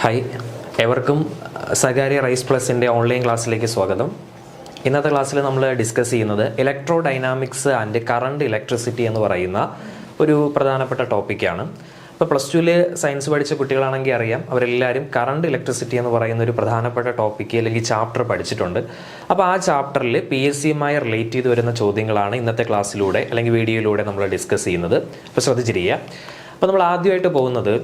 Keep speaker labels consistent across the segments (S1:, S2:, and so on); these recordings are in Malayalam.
S1: ഹായ്, എവർക്കും സകാര്യ റൈസ് പ്ലസിൻ്റെ ഓൺലൈൻ ക്ലാസ്സിലേക്ക് സ്വാഗതം. ഇന്നത്തെ ക്ലാസ്സിൽ നമ്മൾ ഡിസ്കസ് ചെയ്യുന്നത് ഇലക്ട്രോഡൈനാമിക്സ് ആൻഡ് കറണ്ട് ഇലക്ട്രിസിറ്റി എന്ന് പറയുന്ന ഒരു പ്രധാനപ്പെട്ട ടോപ്പിക്കാണ്. ഇപ്പോൾ പ്ലസ് ടുവിൽ സയൻസ് പഠിച്ച കുട്ടികളാണെങ്കിൽ അറിയാം, അവരെല്ലാവരും കറണ്ട് ഇലക്ട്രിസിറ്റി എന്ന് പറയുന്ന ഒരു പ്രധാനപ്പെട്ട ടോപ്പിക്ക് അല്ലെങ്കിൽ ചാപ്റ്റർ പഠിച്ചിട്ടുണ്ട്. അപ്പോൾ ആ ചാപ്റ്ററിൽ PSCയുമായി റിലേറ്റ് ചെയ്ത് വരുന്ന ചോദ്യങ്ങളാണ് ഇന്നത്തെ ക്ലാസ്സിലൂടെ അല്ലെങ്കിൽ വീഡിയോയിലൂടെ നമ്മൾ ഡിസ്കസ് ചെയ്യുന്നത്. അപ്പോൾ ശ്രദ്ധിച്ചിരിക്കുക. അപ്പോൾ നമ്മൾ ആദ്യമായിട്ട് പോകുന്നത്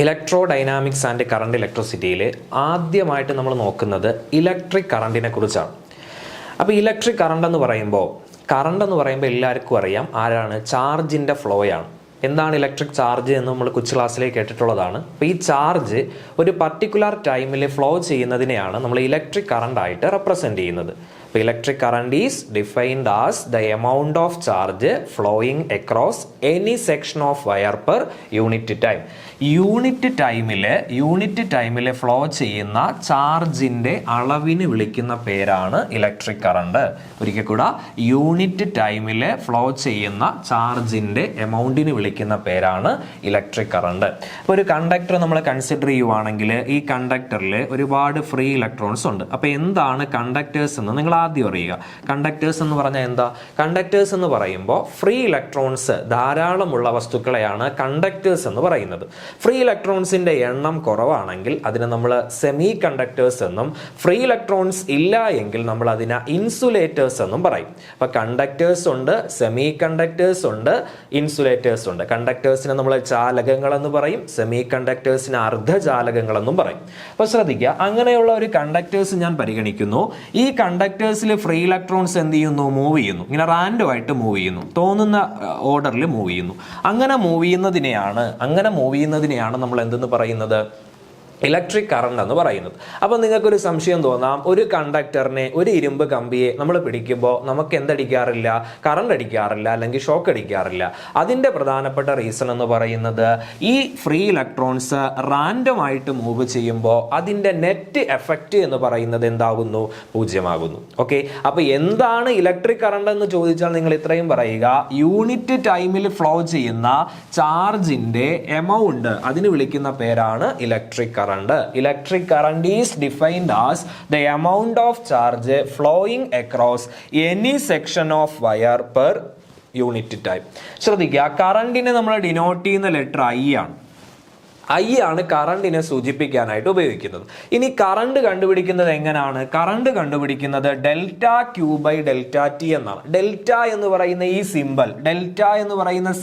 S1: ഇലക്ട്രോഡൈനാമിക്സ് ആൻഡ് കറണ്ട് ഇലക്ട്രിസിറ്റിയിൽ ആദ്യമായിട്ട് നമ്മൾ നോക്കുന്നത് ഇലക്ട്രിക് കറണ്ടിനെ കുറിച്ചാണ്. അപ്പോൾ ഇലക്ട്രിക് കറണ്ട് എന്ന് പറയുമ്പോൾ എല്ലാവർക്കും അറിയാം ആരാണ്, ചാർജിൻ്റെ ഫ്ലോയാണ്. എന്താണ് ഇലക്ട്രിക് ചാർജ് എന്ന് നമ്മൾ കൊച്ചു ക്ലാസ്സിലേക്ക് കേട്ടിട്ടുള്ളതാണ്. അപ്പോൾ ഈ ചാർജ് ഒരു പർട്ടിക്കുലർ ടൈമിൽ ഫ്ലോ ചെയ്യുന്നതിനെയാണ് നമ്മൾ ഇലക്ട്രിക് കറണ്ട് ആയിട്ട് റെപ്രസെൻറ്റ് ചെയ്യുന്നത്. അപ്പോൾ electric current is defined as the amount of charge flowing across any section of wire per unit time. Unit ടൈമിൽ ഫ്ലോ ചെയ്യുന്ന ചാർജിൻ്റെ അളവിന് വിളിക്കുന്ന പേരാണ് ഇലക്ട്രിക് കറണ്ട്. ഒരിക്കൽ കൂടെ, യൂണിറ്റ് ടൈമിൽ ഫ്ലോ ചെയ്യുന്ന ചാർജിൻ്റെ എമൗണ്ടിന് വിളിക്കുന്ന പേരാണ് ഇലക്ട്രിക് കറണ്ട്. അപ്പോൾ ഒരു കണ്ടക്ടർ നമ്മൾ കൺസിഡർ ചെയ്യുവാണെങ്കിൽ ഈ കണ്ടക്ടറിൽ ഒരുപാട് ഫ്രീ ഇലക്ട്രോൺസ് ഉണ്ട്. അപ്പോൾ എന്താണ് കണ്ടക്ടേഴ്സ് എന്ന് നിങ്ങൾ ആദ്യം അറിയുക. കണ്ടക്ടേഴ്സ് എന്ന് പറഞ്ഞാൽ എന്താ? കണ്ടക്ടേഴ്സ് എന്ന് പറയുമ്പോൾ ഫ്രീ ഇലക്ട്രോൺസ് ധാരാളമുള്ള വസ്തുക്കളെയാണ് കണ്ടക്ടേഴ്സ് എന്ന് പറയുന്നത്. ഫ്രീ ഇലക്ട്രോൺസിന്റെ എണ്ണം കുറവാണെങ്കിൽ അതിനെ നമ്മൾ സെമി കണ്ടക്ടേഴ്സ് എന്നും, ഫ്രീ ഇലക്ട്രോൺസ് ഇല്ല എങ്കിൽ നമ്മൾ അതിനെ ഇൻസുലേറ്റേഴ്സ് എന്നും പറയും. അപ്പൊ കണ്ടക്ടേഴ്സ് ഉണ്ട്, സെമി കണ്ടക്ടേഴ്സ് ഉണ്ട്, ഇൻസുലേറ്റേഴ്സ് ഉണ്ട്. കണ്ടക്ടേഴ്സിനെ നമ്മൾ ചാലകങ്ങൾ എന്ന് പറയും, സെമി കണ്ടക്ടേഴ്സിന് അർദ്ധചാലകങ്ങൾ എന്നും പറയും. അപ്പൊ ശ്രദ്ധിക്കുക, അങ്ങനെയുള്ള ഒരു കണ്ടക്ടേഴ്സ് ഞാൻ പരിഗണിക്കുന്നു. ഈ കണ്ടക്ടേഴ്സിൽ ഫ്രീ ഇലക്ട്രോൺസ് എന്ത് ചെയ്യുന്നു? മൂവ് ചെയ്യുന്നു. ഇങ്ങനെ റാൻഡം ആയിട്ട് മൂവ് ചെയ്യുന്നു, തോന്നുന്ന ഓർഡറിൽ മൂവ് ചെയ്യുന്നു. അങ്ങനെ മൂവ് ചെയ്യുന്നതിനെയാണ് നമ്മൾ എന്തെന്ന് പറയുന്നത്? ഇലക്ട്രിക് കറണ്ട് എന്ന് പറയുന്നത്. അപ്പോൾ നിങ്ങൾക്കൊരു സംശയം തോന്നാം, ഒരു കണ്ടക്ടറിനെ, ഒരു ഇരുമ്പ് കമ്പിയെ നമ്മൾ പിടിക്കുമ്പോൾ നമുക്ക് എന്തടിക്കാറില്ല? കറണ്ട് അടിക്കാറില്ല, അല്ലെങ്കിൽ ഷോക്ക് അടിക്കാറില്ല. അതിൻ്റെ പ്രധാനപ്പെട്ട റീസൺ എന്ന് പറയുന്നത് ഈ ഫ്രീ ഇലക്ട്രോൺസ് റാൻഡം ആയിട്ട് മൂവ് ചെയ്യുമ്പോൾ അതിൻ്റെ നെറ്റ് എഫക്റ്റ് എന്ന് പറയുന്നത് എന്താകുന്നു? പൂജ്യമാകുന്നു. ഓക്കെ, അപ്പോൾ എന്താണ് ഇലക്ട്രിക് കറണ്ട് എന്ന് ചോദിച്ചാൽ നിങ്ങൾ ഇത്രയും പറയുക: യൂണിറ്റ് ടൈമിൽ ഫ്ലോ ചെയ്യുന്ന ചാർജിൻ്റെ എമൗണ്ട്, അതിന് വിളിക്കുന്ന പേരാണ് electric current. Electric current is defined as the amount of charge flowing across any section of wire per unit time. ശ്രദ്ധിക്കുക, കറണ്ടിനെ നമ്മൾ ഡിനോട്ട് ചെയ്യുന്ന ലെറ്റർ I ആണ്. I ആണ് കറണ്ടിനെ സൂചിപ്പിക്കാനായിട്ട് ഉപയോഗിക്കുന്നത്. ഇനി കറണ്ട് കണ്ടുപിടിക്കുന്നത് എങ്ങനെയാണ്? കറണ്ട് കണ്ടുപിടിക്കുന്നത് delta Q by delta T എന്നാണ്. ഡെൽറ്റ എന്ന് പറയുന്ന ഈ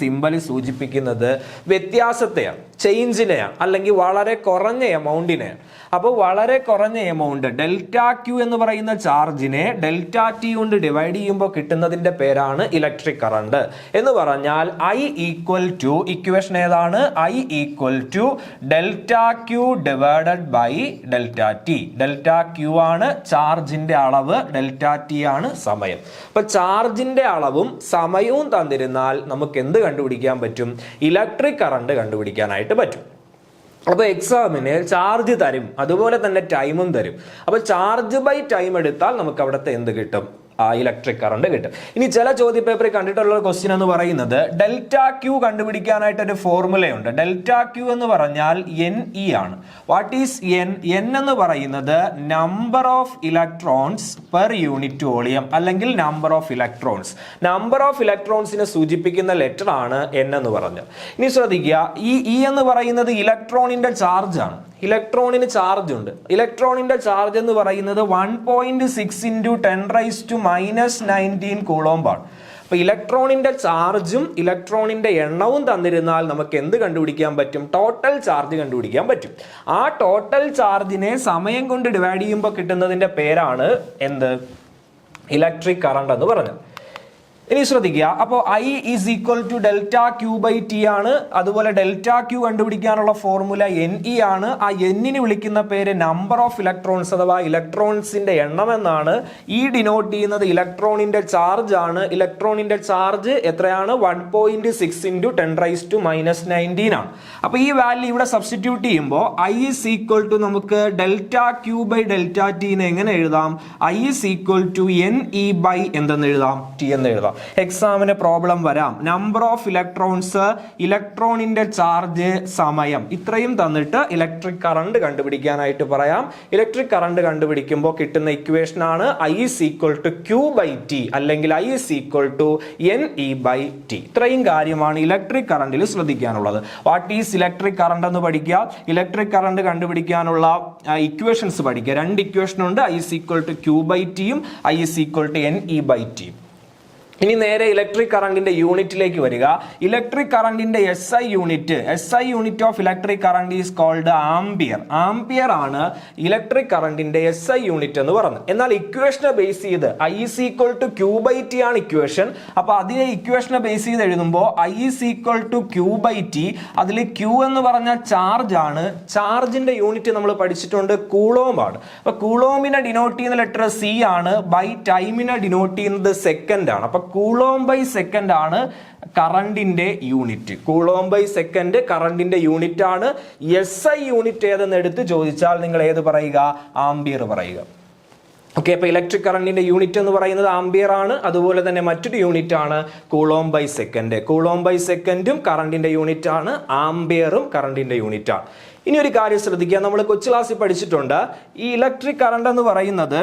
S1: സിമ്പൽ, സൂചിപ്പിക്കുന്നത് വ്യത്യാസത്തെയാണ്, ചേഞ്ചിനെയാണ്, അല്ലെങ്കിൽ വളരെ കുറഞ്ഞ എമൗണ്ടിനെയാണ്. അപ്പോൾ വളരെ കുറഞ്ഞ എമൗണ്ട് ഡെൽറ്റ Q എന്ന് പറയുന്ന ചാർജിനെ ഡെൽറ്റ T കൊണ്ട് ഡിവൈഡ് ചെയ്യുമ്പോൾ കിട്ടുന്നതിന്റെ പേരാണ് ഇലക്ട്രിക് കറണ്ട്. എന്ന് പറഞ്ഞാൽ I ഈക്വൽ ടു, ഇക്വേഷൻ ഏതാണ്? I equal to delta Q divided by delta T. Delta Q ആണ് ചാർജിന്റെ അളവ്, ഡെൽറ്റ T ആണ് സമയം. അപ്പൊ ചാർജിന്റെ അളവും സമയവും തന്നിരുന്നാൽ നമുക്ക് എന്ത് കണ്ടുപിടിക്കാൻ പറ്റും? ഇലക്ട്രിക് കറണ്ട് കണ്ടുപിടിക്കാനായിട്ട് പറ്റും. അപ്പോൾ എക്സാമിന് ചാർജ് തരും, അതുപോലെ തന്നെ ടൈമും തരും. അപ്പോൾ ചാർജ് ബൈ ടൈം എടുത്താൽ നമുക്ക് അവിടുത്തെ എന്ത് കിട്ടും? ഇലക്ട്രിക് കറണ്ട് കിട്ടും. ഇനി ചില ചോദ്യ പേപ്പറിൽ കണ്ടിട്ടുള്ള ക്വസ്റ്റ്യൻ എന്ന് പറയുന്നത് ഡെൽറ്റ Q കണ്ടുപിടിക്കാനായിട്ട് ഒരു ഫോർമുലയുണ്ട്. ഡെൽറ്റ Q എന്ന് പറഞ്ഞാൽ NE ആണ്. What is N? N എന്ന് പറയുന്നത് number of electrons per unit volume, അല്ലെങ്കിൽ number of electrons. Number of ഇലക്ട്രോൺസിനെ സൂചിപ്പിക്കുന്ന ലെറ്റർ ആണ് N എന്ന് പറഞ്ഞത്. ഇനി ശ്രദ്ധിക്കുക, ഈ E എന്ന് പറയുന്നത് ഇലക്ട്രോണിന്റെ ചാർജ് ആണ്. ഇലക്ട്രോണിന് ചാർജ് ഉണ്ട്. ഇലക്ട്രോണിന്റെ ചാർജ് എന്ന് പറയുന്നത് 1.6 × 10⁻⁻19 കൂളോംബാണ്. അപ്പൊ ഇലക്ട്രോണിന്റെ ചാർജും ഇലക്ട്രോണിന്റെ എണ്ണവും തന്നിരുന്നാൽ നമുക്ക് എന്ത് കണ്ടുപിടിക്കാൻ പറ്റും? ടോട്ടൽ ചാർജ് കണ്ടുപിടിക്കാൻ പറ്റും. ആ ടോട്ടൽ ചാർജിനെ സമയം കൊണ്ട് ഡിവൈഡ് ചെയ്യുമ്പോൾ കിട്ടുന്നതിന്റെ പേരാണ് എന്ത്? ഇലക്ട്രിക് കറണ്ട് എന്ന് പറഞ്ഞത്. ഇനി ശ്രദ്ധിക്കുക, അപ്പോൾ I is equal to delta Q by T ആണ്. അതുപോലെ ഡെൽറ്റ Q കണ്ടുപിടിക്കാനുള്ള ഫോർമുല NE ആണ്. ആ Nന് വിളിക്കുന്ന പേര് നമ്പർ ഓഫ് ഇലക്ട്രോൺസ് അഥവാ ഇലക്ട്രോൺസിന്റെ എണ്ണം എന്നാണ്. ഈ ഡിനോട്ട് ചെയ്യുന്നത് ഇലക്ട്രോണിന്റെ ചാർജ് ആണ്. ഇലക്ട്രോണിന്റെ ചാർജ് എത്രയാണ്? 1.6 × 10⁻⁻19 ആണ്. അപ്പോൾ ഈ വാല്യൂ ഇവിടെ സബ്സ്റ്റിറ്റ്യൂട്ട് ചെയ്യുമ്പോൾ I ഈസ് ഈക്വൽ ടു, നമുക്ക് delta Q by delta T എങ്ങനെ എഴുതാം? I is equal to NE by എന്തെന്ന് എഴുതാം? T എന്ന് എഴുതാം. എക്സാമിന് പ്രോബ്ലം വരാം. നമ്പർ ഓഫ് ഇലക്ട്രോൺസ്, ഇലക്ട്രോണിന്റെ ചാർജ്, സമയം, ഇത്രയും തന്നിട്ട് ഇലക്ട്രിക് കറണ്ട് കണ്ടുപിടിക്കാനായിട്ട് പറയാം. ഇലക്ട്രിക് കറണ്ട് കണ്ടുപിടിക്കുമ്പോൾ കിട്ടുന്ന ഇക്വേഷൻ ആണ് I is equal to Q/T അല്ലെങ്കിൽ I is equal to NE/T. ഇത്രയും കാര്യമാണ് ഇലക്ട്രിക് കറണ്ടിൽ ശ്രദ്ധിക്കാനുള്ളത്. വാട്ട് ഈസ് ഇലക്ട്രിക് കറണ്ട് എന്ന് പഠിക്കുക. ഇലക്ട്രിക് കറണ്ട് കണ്ടുപിടിക്കാനുള്ള ഇക്വേഷൻസ് പഠിക്കുക. രണ്ട് ഇക്വേഷൻ ഉണ്ട്. I is equal to Q/T യും I is equal to NE/T. ഇനി നേരെ ഇലക്ട്രിക് കറണ്ടിന്റെ യൂണിറ്റിലേക്ക് വരിക. ഇലക്ട്രിക് കറണ്ടിന്റെ SI unit of electric current is called ampere. Ampere ആണ് ഇലക്ട്രിക് കറണ്ടിന്റെ SI യൂണിറ്റ് എന്ന് പറയുന്നത്. എന്നാൽ ഇക്വേഷനെ ബേസ് ചെയ്ത് I is equal to Q/T ആണ് ഇക്വേഷൻ. അപ്പൊ അതിനെ ഇക്വേഷനെ ബേസ് ചെയ്ത് എഴുതുമ്പോൾ I is equal to Q/T, അതിൽ Q എന്ന് പറഞ്ഞ ചാർജ് ആണ്. ചാർജിന്റെ യൂണിറ്റ് നമ്മൾ പഠിച്ചിട്ടുണ്ട്, കൂളോം ആണ്. അപ്പൊ കൂളോമിനെ ഡിനോട്ട് ചെയ്യുന്ന ലെറ്റർ C ആണ്, ബൈ ടൈമിനെ ഡിനോട്ട് ചെയ്യുന്നത് സെക്കൻഡ് ആണ്. അപ്പൊ കൂളോം ബൈ സെക്കൻഡ് ആണ് കറണ്ടിന്റെ യൂണിറ്റ്. കൂളോം ബൈ സെക്കൻഡ് കറണ്ടിന്റെ യൂണിറ്റ് ആണ്. SI യൂണിറ്റ് ഏതെന്ന് എടുത്ത് ചോദിച്ചാൽ നിങ്ങൾ ഏത് പറയുക? ആംപിയർ പറയുക. ഓക്കെ, അപ്പൊ ഇലക്ട്രിക് കറണ്ടിന്റെ യൂണിറ്റ് എന്ന് പറയുന്നത് ആംപിയർ ആണ്. അതുപോലെ തന്നെ മറ്റൊരു യൂണിറ്റ് ആണ് coulomb by second. Coulomb by സെക്കൻഡും കറണ്ടിന്റെ യൂണിറ്റ് ആണ്, ആംപിയറും കറണ്ടിന്റെ യൂണിറ്റ് ആണ്. ഇനി ഒരു കാര്യം ശ്രദ്ധിക്കുക, നമ്മൾ കൊച്ചു ക്ലാസ്സിൽ പഠിച്ചിട്ടുണ്ട്, ഈ ഇലക്ട്രിക് കറണ്ട് എന്ന് പറയുന്നത്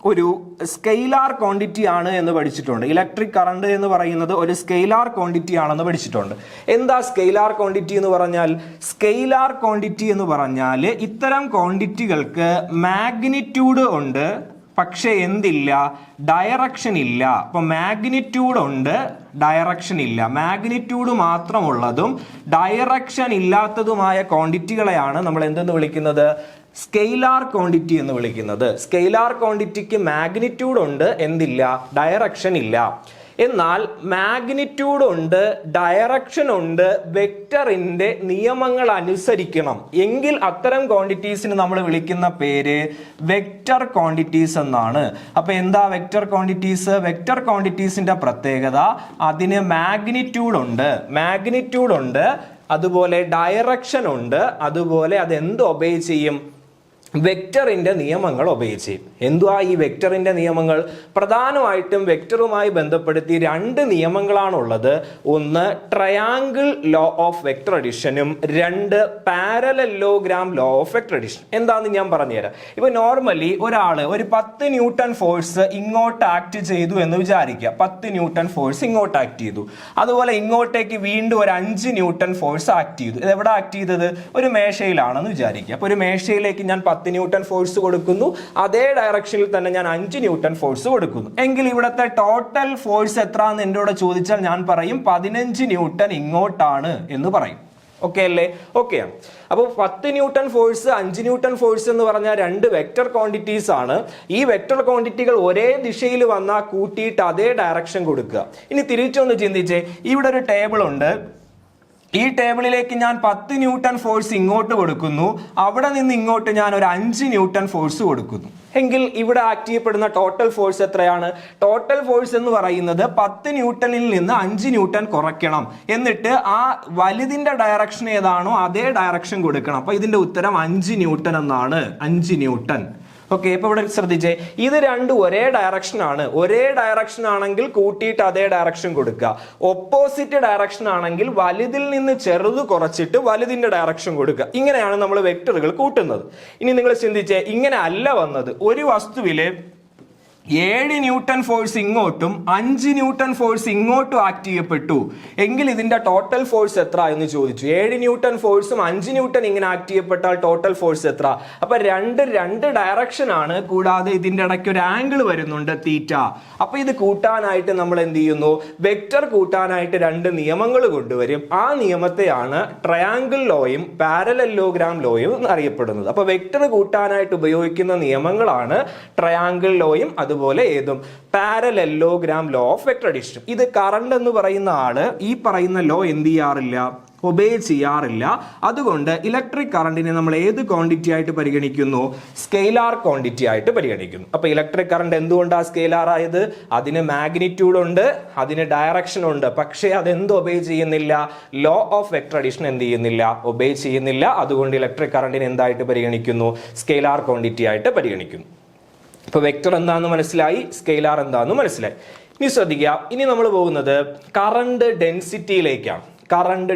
S1: ഒരു സ്കെയിലാർ ക്വാണ്ടിറ്റി ആണ് എന്ന് പഠിച്ചിട്ടുണ്ട്. ഇലക്ട്രിക് കറണ്ട് എന്ന് പറയുന്നത് ഒരു സ്കെയിലാർ ക്വാണ്ടിറ്റി ആണെന്ന് പഠിച്ചിട്ടുണ്ട്. എന്താ സ്കെയിലാർ ക്വാണ്ടിറ്റി എന്ന് പറഞ്ഞാൽ? സ്കെയിലാർ ക്വാണ്ടിറ്റി എന്ന് പറഞ്ഞാൽ ഇത്തരം ക്വാണ്ടിറ്റികൾക്ക് മാഗ്നിറ്റ്യൂഡ് ഉണ്ട്, പക്ഷെ എന്തില്ല? ഡയറക്ഷൻ ഇല്ല. അപ്പൊ മാഗ്നിറ്റ്യൂഡ് ഉണ്ട്, ഡയറക്ഷൻ ഇല്ല. മാഗ്നിറ്റ്യൂഡ് മാത്രമുള്ളതും ഡയറക്ഷൻ ഇല്ലാത്തതുമായ ക്വാണ്ടിറ്റികളെയാണ് നമ്മൾ എന്തെന്ന് വിളിക്കുന്നത്? സ്കെയിലാർ ക്വാണ്ടിറ്റി എന്ന് വിളിക്കുന്നത്. സ്കെയിലാർ ക്വാണ്ടിറ്റിക്ക് മാഗ്നിറ്റ്യൂഡ് ഉണ്ട്, എന്തില്ല? ഡയറക്ഷൻ ഇല്ല. എന്നാൽ മാഗ്നിറ്റ്യൂഡ് ഉണ്ട്, ഡയറക്ഷൻ ഉണ്ട്, വെക്ടറിന്റെ നിയമങ്ങൾ അനുസരിക്കണം എങ്കിൽ അത്തരം ക്വാണ്ടിറ്റീസിന് നമ്മൾ വിളിക്കുന്ന പേര് വെക്ടർ ക്വാണ്ടിറ്റീസ് എന്നാണ്. അപ്പൊ എന്താ വെക്ടർ ക്വാണ്ടിറ്റീസ്? വെക്ടർ ക്വാണ്ടിറ്റീസിന്റെ പ്രത്യേകത, അതിന് മാഗ്നിറ്റ്യൂഡ് ഉണ്ട്, അതുപോലെ ഡയറക്ഷൻ ഉണ്ട്, അതുപോലെ അത് എന്ത് ഒബേ ചെയ്യും? വെക്ടറിന്റെ നിയമങ്ങൾ ഒബേ ചെയ്യും. എന്തുവാ ഈ വെക്ടറിന്റെ നിയമങ്ങൾ? പ്രധാനമായിട്ടും വെക്ടറുമായി ബന്ധപ്പെടുത്തി രണ്ട് നിയമങ്ങളാണുള്ളത്. ഒന്ന് ട്രയാങ്കിൾ ലോ ഓഫ് വെക്ടർ അഡിഷനും, രണ്ട് parallelogram law of vector addition. എന്താന്ന് ഞാൻ പറഞ്ഞുതരാം. ഇപ്പൊ നോർമലി ഒരാള് ഒരു 10 ന്യൂട്ടൺ ഫോഴ്സ് ഇങ്ങോട്ട് ആക്ട് ചെയ്തു എന്ന് വിചാരിക്കുക. 10 ന്യൂട്ടൺ ഫോഴ്സ് ഇങ്ങോട്ട് ആക്ട് ചെയ്തു. അതുപോലെ ഇങ്ങോട്ടേക്ക് വീണ്ടും ഒരു 5 ന്യൂട്ടൺ ഫോഴ്സ് ആക്ട് ചെയ്തു. ഇത് എവിടെ ആക്ട് ചെയ്തത്? ഒരു മേശയിലാണെന്ന് വിചാരിക്കുക. അപ്പൊ ഒരു മേശയിലേക്ക് ഞാൻ 10 ന്യൂട്ടൺ ഫോഴ്സ് കൊടുക്കുന്നു, അതേ ഡയറക്ഷനിൽ തന്നെ ഞാൻ 5 ന്യൂട്ടൺ ഫോഴ്സ് കൊടുക്കുന്നു. എങ്കിൽ ഇവിടുത്തെ ടോട്ടൽ ഫോഴ്സ് എത്രയാണെന്ന് എന്നോട് ചോദിച്ചാൽ ഞാൻ പറയും 15 ന്യൂട്ടൺ ഇങ്ങോട്ടാണ് എന്ന് പറയും. ഓക്കെ അല്ലേ? ഓക്കെ ആണ്. അപ്പോൾ 10 ന്യൂട്ടൺ ഫോഴ്സ്, 5 ന്യൂട്ടൺ ഫോഴ്സ് എന്ന് പറഞ്ഞാൽ രണ്ട് വെക്ടർ ക്വാണ്ടിറ്റീസ് ആണ്. ഈ വെക്ടർ ക്വാണ്ടിറ്റികൾ ഒരേ ദിശയിൽ വന്നാൽ കൂട്ടിയിട്ട് അതേ ഡയറക്ഷൻ കൊടുക്കുക. ഇനി തിരിച്ചൊന്ന് ചിന്തിച്ചേ, ഇവിടെ ഒരു ടേബിൾ ഉണ്ട്. ഈ ടേബിളിലേക്ക് ഞാൻ 10 ന്യൂട്ടൺ ഫോഴ്സ് ഇങ്ങോട്ട് കൊടുക്കുന്നു, അവിടെ നിന്ന് ഇങ്ങോട്ട് ഞാൻ ഒരു 5 ന്യൂട്ടൺ ഫോഴ്സ് കൊടുക്കുന്നു. എങ്കിൽ ഇവിടെ ആക്ട് ചെയ്യപ്പെടുന്ന ടോട്ടൽ ഫോഴ്സ് എത്രയാണ്? ടോട്ടൽ ഫോഴ്സ് എന്ന് പറയുന്നത് 10 ന്യൂട്ടണിൽ നിന്ന് 5 ന്യൂട്ടൺ കുറയ്ക്കണം, എന്നിട്ട് ആ വലുതിന്റെ ഡയറക്ഷൻ ഏതാണോ അതേ ഡയറക്ഷൻ കൊടുക്കണം. അപ്പൊ ഇതിന്റെ ഉത്തരം 5 ന്യൂട്ടൺ എന്നാണ്. 5 ന്യൂട്ടൺ. ഓക്കെ, ഇപ്പൊ ഇവിടെ ശ്രദ്ധിച്ചേ, ഇത് രണ്ടും ഒരേ ഡയറക്ഷൻ ആണ്. ഒരേ ഡയറക്ഷൻ ആണെങ്കിൽ കൂട്ടിയിട്ട് അതേ ഡയറക്ഷൻ കൊടുക്കുക. ഓപ്പോസിറ്റ് ഡയറക്ഷൻ ആണെങ്കിൽ വലുതിൽ നിന്ന് ചെറുത് കുറച്ചിട്ട് വലുതിന്റെ ഡയറക്ഷൻ കൊടുക്കുക. ഇങ്ങനെയാണ് നമ്മൾ വെക്ടറുകൾ കൂട്ടുന്നത്. ഇനി നിങ്ങൾ ചിന്തിച്ചേ, ഇങ്ങനെ അല്ല വന്നത്. ഒരു വസ്തുവിലെ 7 ന്യൂട്ടൺ ഫോഴ്സ് ഇങ്ങോട്ടും 5 ന്യൂട്ടൺ ഫോഴ്സ് ഇങ്ങോട്ടും ആക്ട് ചെയ്യപ്പെട്ടു എങ്കിൽ ഇതിന്റെ ടോട്ടൽ ഫോഴ്സ് എത്ര എന്ന് ചോദിച്ചു. 7 ന്യൂട്ടൺ ഫോഴ്സും 5 ന്യൂട്ടൺ ഇങ്ങനെ ആക്ട് ചെയ്യപ്പെട്ടാൽ ടോട്ടൽ ഫോഴ്സ് എത്ര? അപ്പൊ രണ്ട് ഡയറക്ഷൻ ആണ്, കൂടാതെ ഇതിന്റെ ഇടയ്ക്ക് ഒരു ആംഗിൾ വരുന്നുണ്ട്, തീറ്റ. അപ്പൊ ഇത് കൂട്ടാനായിട്ട് നമ്മൾ എന്ത് ചെയ്യുന്നു? വെക്ടർ കൂട്ടാനായിട്ട് രണ്ട് നിയമങ്ങൾ കൊണ്ടുവരും. ആ നിയമത്തെയാണ് ട്രയാങ്കിൾ ലോയും പാരലലോഗ്രാം ലോയും എന്നറിയപ്പെടുന്നത്. അപ്പൊ വെക്ടർ കൂട്ടാനായിട്ട് ഉപയോഗിക്കുന്ന നിയമങ്ങളാണ് ട്രയാങ്കിൾ ലോയും അതുപോലെ ഏതും parallelogram law of vector addition. ഇത് കറണ്ട് എന്ന് പറയുന്ന ആള് ഈ പറയുന്ന ലോ എന്ത് ചെയ്യാറില്ല? ഒബേ ചെയ്യാറില്ല. അതുകൊണ്ട് ഇലക്ട്രിക് കറണ്ടിനെ നമ്മൾ ഏത് ക്വാണ്ടിറ്റി ആയിട്ട് പരിഗണിക്കുന്നു? സ്കെയിലാർ ക്വാണ്ടിറ്റി ആയിട്ട് പരിഗണിക്കുന്നു. അപ്പൊ ഇലക്ട്രിക് കറണ്ട് എന്തുകൊണ്ടാണ് സ്കെയിലാർ ആയത്? അതിന് മാഗ്നിറ്റ്യൂഡ് ഉണ്ട്, അതിന് ഡയറക്ഷൻ ഉണ്ട്, പക്ഷേ അതെന്ത് ഒബേ ചെയ്യുന്നില്ല? ലോ ഓഫ് വെക്ടർ അഡിഷൻ എന്ത് ചെയ്യുന്നില്ല? ഒബേ ചെയ്യുന്നില്ല. അതുകൊണ്ട് ഇലക്ട്രിക് കറണ്ടിനെ എന്തായിട്ട് പരിഗണിക്കുന്നു? സ്കെയിലാർ ക്വാണ്ടിറ്റി ആയിട്ട് പരിഗണിക്കുന്നു. ഇപ്പൊ വെക്ടർ എന്താണെന്ന് മനസ്സിലായി, സ്കെയിലാർ എന്താണെന്ന് മനസ്സിലായി. ഇനി ശ്രദ്ധിക്കുക, ഇനി നമ്മൾ പോകുന്നത് കറണ്ട് ഡെൻസിറ്റിയിലേക്കാണ്. കറണ്ട്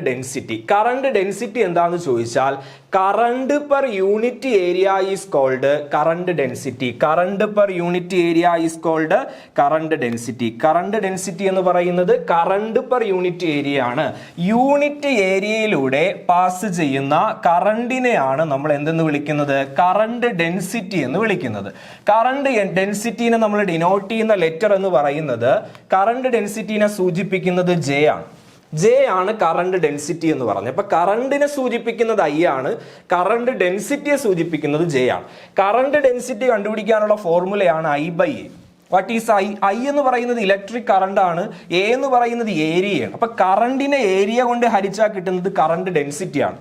S1: ഡെൻസിറ്റി എന്താന്ന് ചോദിച്ചാൽ current per unit area is called current density. Current per unit area is called current density. Current density എന്ന് പറയുന്നത് കറണ്ട് പെർ യൂണിറ്റ് ഏരിയ ആണ്. യൂണിറ്റ് ഏരിയയിലൂടെ പാസ് ചെയ്യുന്ന കറണ്ടിനെയാണ് നമ്മൾ എന്തെന്ന് വിളിക്കുന്നത്? കറണ്ട് ഡെൻസിറ്റി എന്ന് വിളിക്കുന്നത്. കറണ്ട് ഡെൻസിറ്റിനെ നമ്മൾ ഡിനോട്ട് ചെയ്യുന്ന ലെറ്റർ എന്ന് പറയുന്നത്, കറണ്ട് ഡെൻസിറ്റിനെ സൂചിപ്പിക്കുന്നത് ജെ ആണ്. ജെ ആണ് കറണ്ട് ഡെൻസിറ്റി എന്ന് പറഞ്ഞത്. അപ്പൊ കറണ്ടിനെ സൂചിപ്പിക്കുന്നത് ഐ ആണ്, കറണ്ട് ഡെൻസിറ്റിയെ സൂചിപ്പിക്കുന്നത് ജെ ആണ്. കറണ്ട് ഡെൻസിറ്റി കണ്ടുപിടിക്കാനുള്ള ഫോർമുലയാണ് I by A. What is I? I എന്ന് പറയുന്നത് ഇലക്ട്രിക് കറണ്ട് ആണ്, എ എന്ന് പറയുന്നത് ഏരിയയാണ്. അപ്പൊ കറണ്ടിനെ ഏരിയ കൊണ്ട് ഹരിച്ചാൽ കിട്ടുന്നത് കറണ്ട് ഡെൻസിറ്റി ആണ്.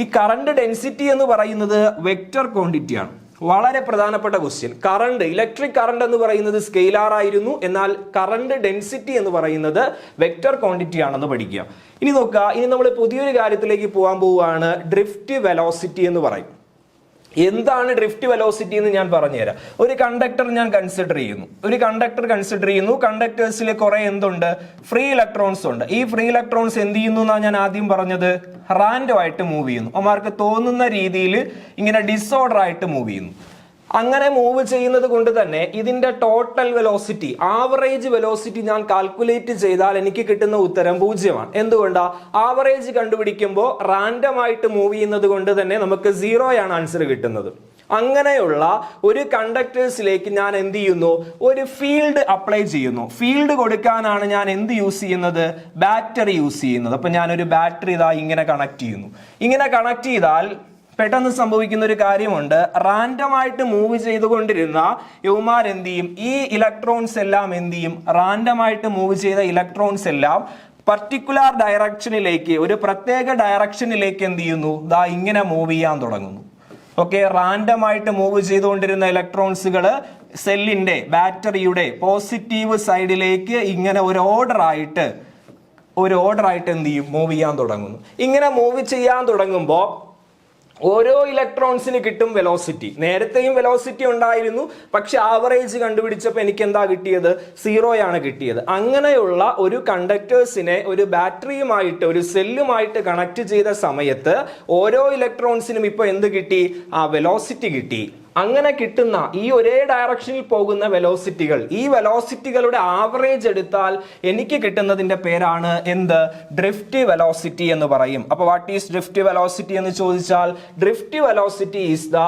S1: ഈ കറണ്ട് ഡെൻസിറ്റി എന്ന് പറയുന്നത് വെക്റ്റർ ക്വാണ്ടിറ്റി ആണ്. വളരെ പ്രധാനപ്പെട്ട ക്വസ്റ്റ്യൻ. കറണ്ട്, ഇലക്ട്രിക് കറണ്ട് എന്ന് പറയുന്നത് സ്കെയിലാർ ആയിരുന്നു, എന്നാൽ കറണ്ട് ഡെൻസിറ്റി എന്ന് പറയുന്നത് വെക്റ്റർ ക്വാണ്ടിറ്റി ആണെന്ന് പഠിക്കുക. ഇനി നോക്കുക, ഇനി നമ്മൾ പുതിയൊരു കാര്യത്തിലേക്ക് പോകാൻ പോവുകയാണ്. ഡ്രിഫ്റ്റ് വെലോസിറ്റി എന്ന് പറയും. എന്താണ് ഡ്രിഫ്റ്റ് വെലോസിറ്റി എന്ന് ഞാൻ പറഞ്ഞുതരാം. ഒരു കണ്ടക്ടർ ഞാൻ കൺസിഡർ ചെയ്യുന്നു. കണ്ടക്ടേഴ്സിൽ കുറെ എന്തുണ്ട്? ഫ്രീ ഇലക്ട്രോൺസ് ഉണ്ട്. ഈ ഫ്രീ ഇലക്ട്രോൺസ് എന്ത് ചെയ്യുന്നു എന്നാണ് ഞാൻ ആദ്യം പറഞ്ഞത്? റാൻഡം ആയിട്ട് മൂവ് ചെയ്യുന്നു. അവർക്ക് തോന്നുന്ന രീതിയിൽ ഇങ്ങനെ ഡിസോർഡർ ആയിട്ട് മൂവ് ചെയ്യുന്നു. അങ്ങനെ മൂവ് ചെയ്യുന്നത് കൊണ്ട് തന്നെ ഇതിന്റെ ടോട്ടൽ വെലോസിറ്റി, ആവറേജ് വെലോസിറ്റി ഞാൻ കാൽക്കുലേറ്റ് ചെയ്താൽ എനിക്ക് കിട്ടുന്ന ഉത്തരം 0 ആണ്. എന്തുകൊണ്ടാ? ആവറേജ് കണ്ടുപിടിക്കുമ്പോൾ റാൻഡം ആയിട്ട് മൂവ് ചെയ്യുന്നത് കൊണ്ട് തന്നെ നമുക്ക് 0 ആണ് ആൻസർ കിട്ടുന്നത്. അങ്ങനെയുള്ള ഒരു കണ്ടക്ടേഴ്സിലേക്ക് ഞാൻ എന്ത് ചെയ്യുന്നു? ഒരു ഫീൽഡ് അപ്ലൈ ചെയ്യുന്നു. ഫീൽഡ് കൊടുക്കാനാണ് ഞാൻ എന്ത് യൂസ് ചെയ്യുന്നത്? ബാറ്ററി യൂസ് ചെയ്യുന്നത്. അപ്പൊ ഞാനൊരു ബാറ്ററി ഇതാ ഇങ്ങനെ കണക്ട് ചെയ്യുന്നു. ഇങ്ങനെ കണക്ട് ചെയ്താൽ പെട്ടെന്ന് സംഭവിക്കുന്ന ഒരു കാര്യമുണ്ട്. റാൻഡം ആയിട്ട് മൂവ് ചെയ്തുകൊണ്ടിരുന്ന യുവമാർ എന്ത് ചെയ്യും? ഈ ഇലക്ട്രോൺസ് എല്ലാം എന്ത് ചെയ്യും? റാൻഡം ആയിട്ട് മൂവ് ചെയ്ത ഇലക്ട്രോൺസ് എല്ലാം പർട്ടിക്കുലർ ഡയറക്ഷനിലേക്ക്, ഒരു പ്രത്യേക ഡയറക്ഷനിലേക്ക് എന്ത് ചെയ്യുന്നു? ദാ ഇങ്ങനെ മൂവ് ചെയ്യാൻ തുടങ്ങുന്നു. ഓക്കെ, റാൻഡം ആയിട്ട് മൂവ് ചെയ്തുകൊണ്ടിരുന്ന ഇലക്ട്രോൺസുകൾ സെല്ലിന്റെ, ബാറ്ററിയുടെ പോസിറ്റീവ് സൈഡിലേക്ക് ഇങ്ങനെ ഒരു ഓർഡർ ആയിട്ട് എന്ത് ചെയ്യും? മൂവ് ചെയ്യാൻ തുടങ്ങുന്നു. ഇങ്ങനെ മൂവ് ചെയ്യാൻ തുടങ്ങുമ്പോൾ ഓരോ ഇലക്ട്രോൺസിന് കിട്ടും വെലോസിറ്റി. നേരത്തെയും വെലോസിറ്റി ഉണ്ടായിരുന്നു, പക്ഷെ ആവറേജ് കണ്ടുപിടിച്ചപ്പോൾ എനിക്ക് എന്താ കിട്ടിയത്? 0 ആണ് കിട്ടിയത്. അങ്ങനെയുള്ള ഒരു കണ്ടക്ടേഴ്സിനെ ഒരു ബാറ്ററിയുമായിട്ട്, ഒരു സെല്ലുമായിട്ട് കണക്ട് ചെയ്ത സമയത്ത് ഓരോ ഇലക്ട്രോൺസിനും ഇപ്പൊ എന്ത് കിട്ടി? വെലോസിറ്റി കിട്ടി. അങ്ങനെ കിട്ടുന്ന ഈ ഒരേ ഡയറക്ഷനിൽ പോകുന്ന വെലോസിറ്റികൾ, ഈ വെലോസിറ്റികളുടെ ആവറേജ് എടുത്താൽ എനിക്ക് കിട്ടുന്നതിന്റെ പേരാണ് എന്ത്? ഡ്രിഫ്റ്റ് വെലോസിറ്റി എന്ന് പറയും. അപ്പൊ വാട്ട് ഈസ് ഡ്രിഫ്റ്റ് വെലോസിറ്റി എന്ന് ചോദിച്ചാൽ, drift velocity is the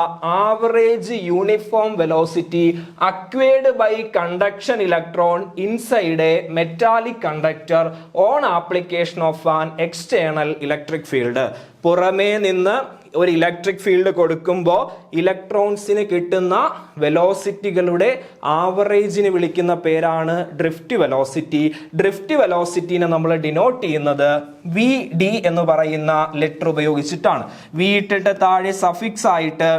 S1: average uniform velocity acquired by conduction electron inside a metallic conductor on application of an external electric field. പുറമേ നിന്ന് ഒരു ഇലക്ട്രിക് ഫീൽഡ് കൊടുക്കുമ്പോൾ ഇലക്ട്രോൺസിന് കിട്ടുന്ന വെലോസിറ്റികളുടെ ആവറേജിന് വിളിക്കുന്ന പേരാണ് ഡ്രിഫ്റ്റ് വെലോസിറ്റി. ഡ്രിഫ്റ്റ് വെലോസിറ്റിനെ നമ്മൾ ഡിനോട്ട് ചെയ്യുന്നത് VD എന്ന് പറയുന്ന ലെറ്റർ ഉപയോഗിച്ചിട്ടാണ്. വി ഇട്ടിട്ട് താഴെ സഫിക്സ് ആയിട്ട്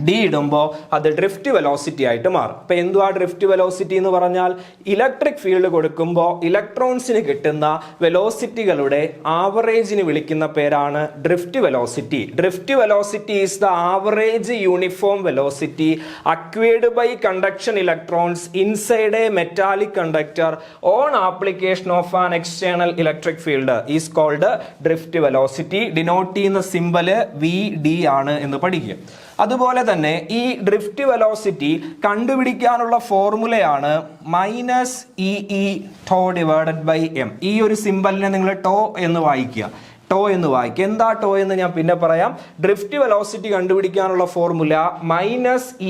S1: ഡി ഇടുമ്പോൾ അത് ഡ്രിഫ്റ്റ് വെലോസിറ്റി ആയിട്ട് മാറും. അപ്പൊ എന്തുവാ ഡ്രിഫ്റ്റ് വെലോസിറ്റി എന്ന് പറഞ്ഞാൽ? ഇലക്ട്രിക് ഫീൽഡ് കൊടുക്കുമ്പോൾ ഇലക്ട്രോൺസിന് കിട്ടുന്ന വെലോസിറ്റികളുടെ ആവറേജിന് വിളിക്കുന്ന പേരാണ് drift velocity. Drift velocity is the average uniform velocity acquired by conduction electrons inside a metallic conductor on application of an external electric field is called drift velocity. Denote ചെയ്യുന്ന സിമ്പല് VD ആണ് എന്ന് പഠിക്കുക. അതുപോലെ തന്നെ ഈ ഡ്രിഫ്റ്റ് വെലോസിറ്റി കണ്ടുപിടിക്കാനുള്ള ഫോർമുലയാണ് -EE tau divided by M. ഈ ഒരു സിമ്പലിനെ നിങ്ങൾ ടോ എന്ന് വായിക്കുക. എന്താ ടോ എന്ന് ഞാൻ പിന്നെ പറയാം. ഡ്രിഫ്റ്റ് വെലോസിറ്റി കണ്ടുപിടിക്കാനുള്ള formula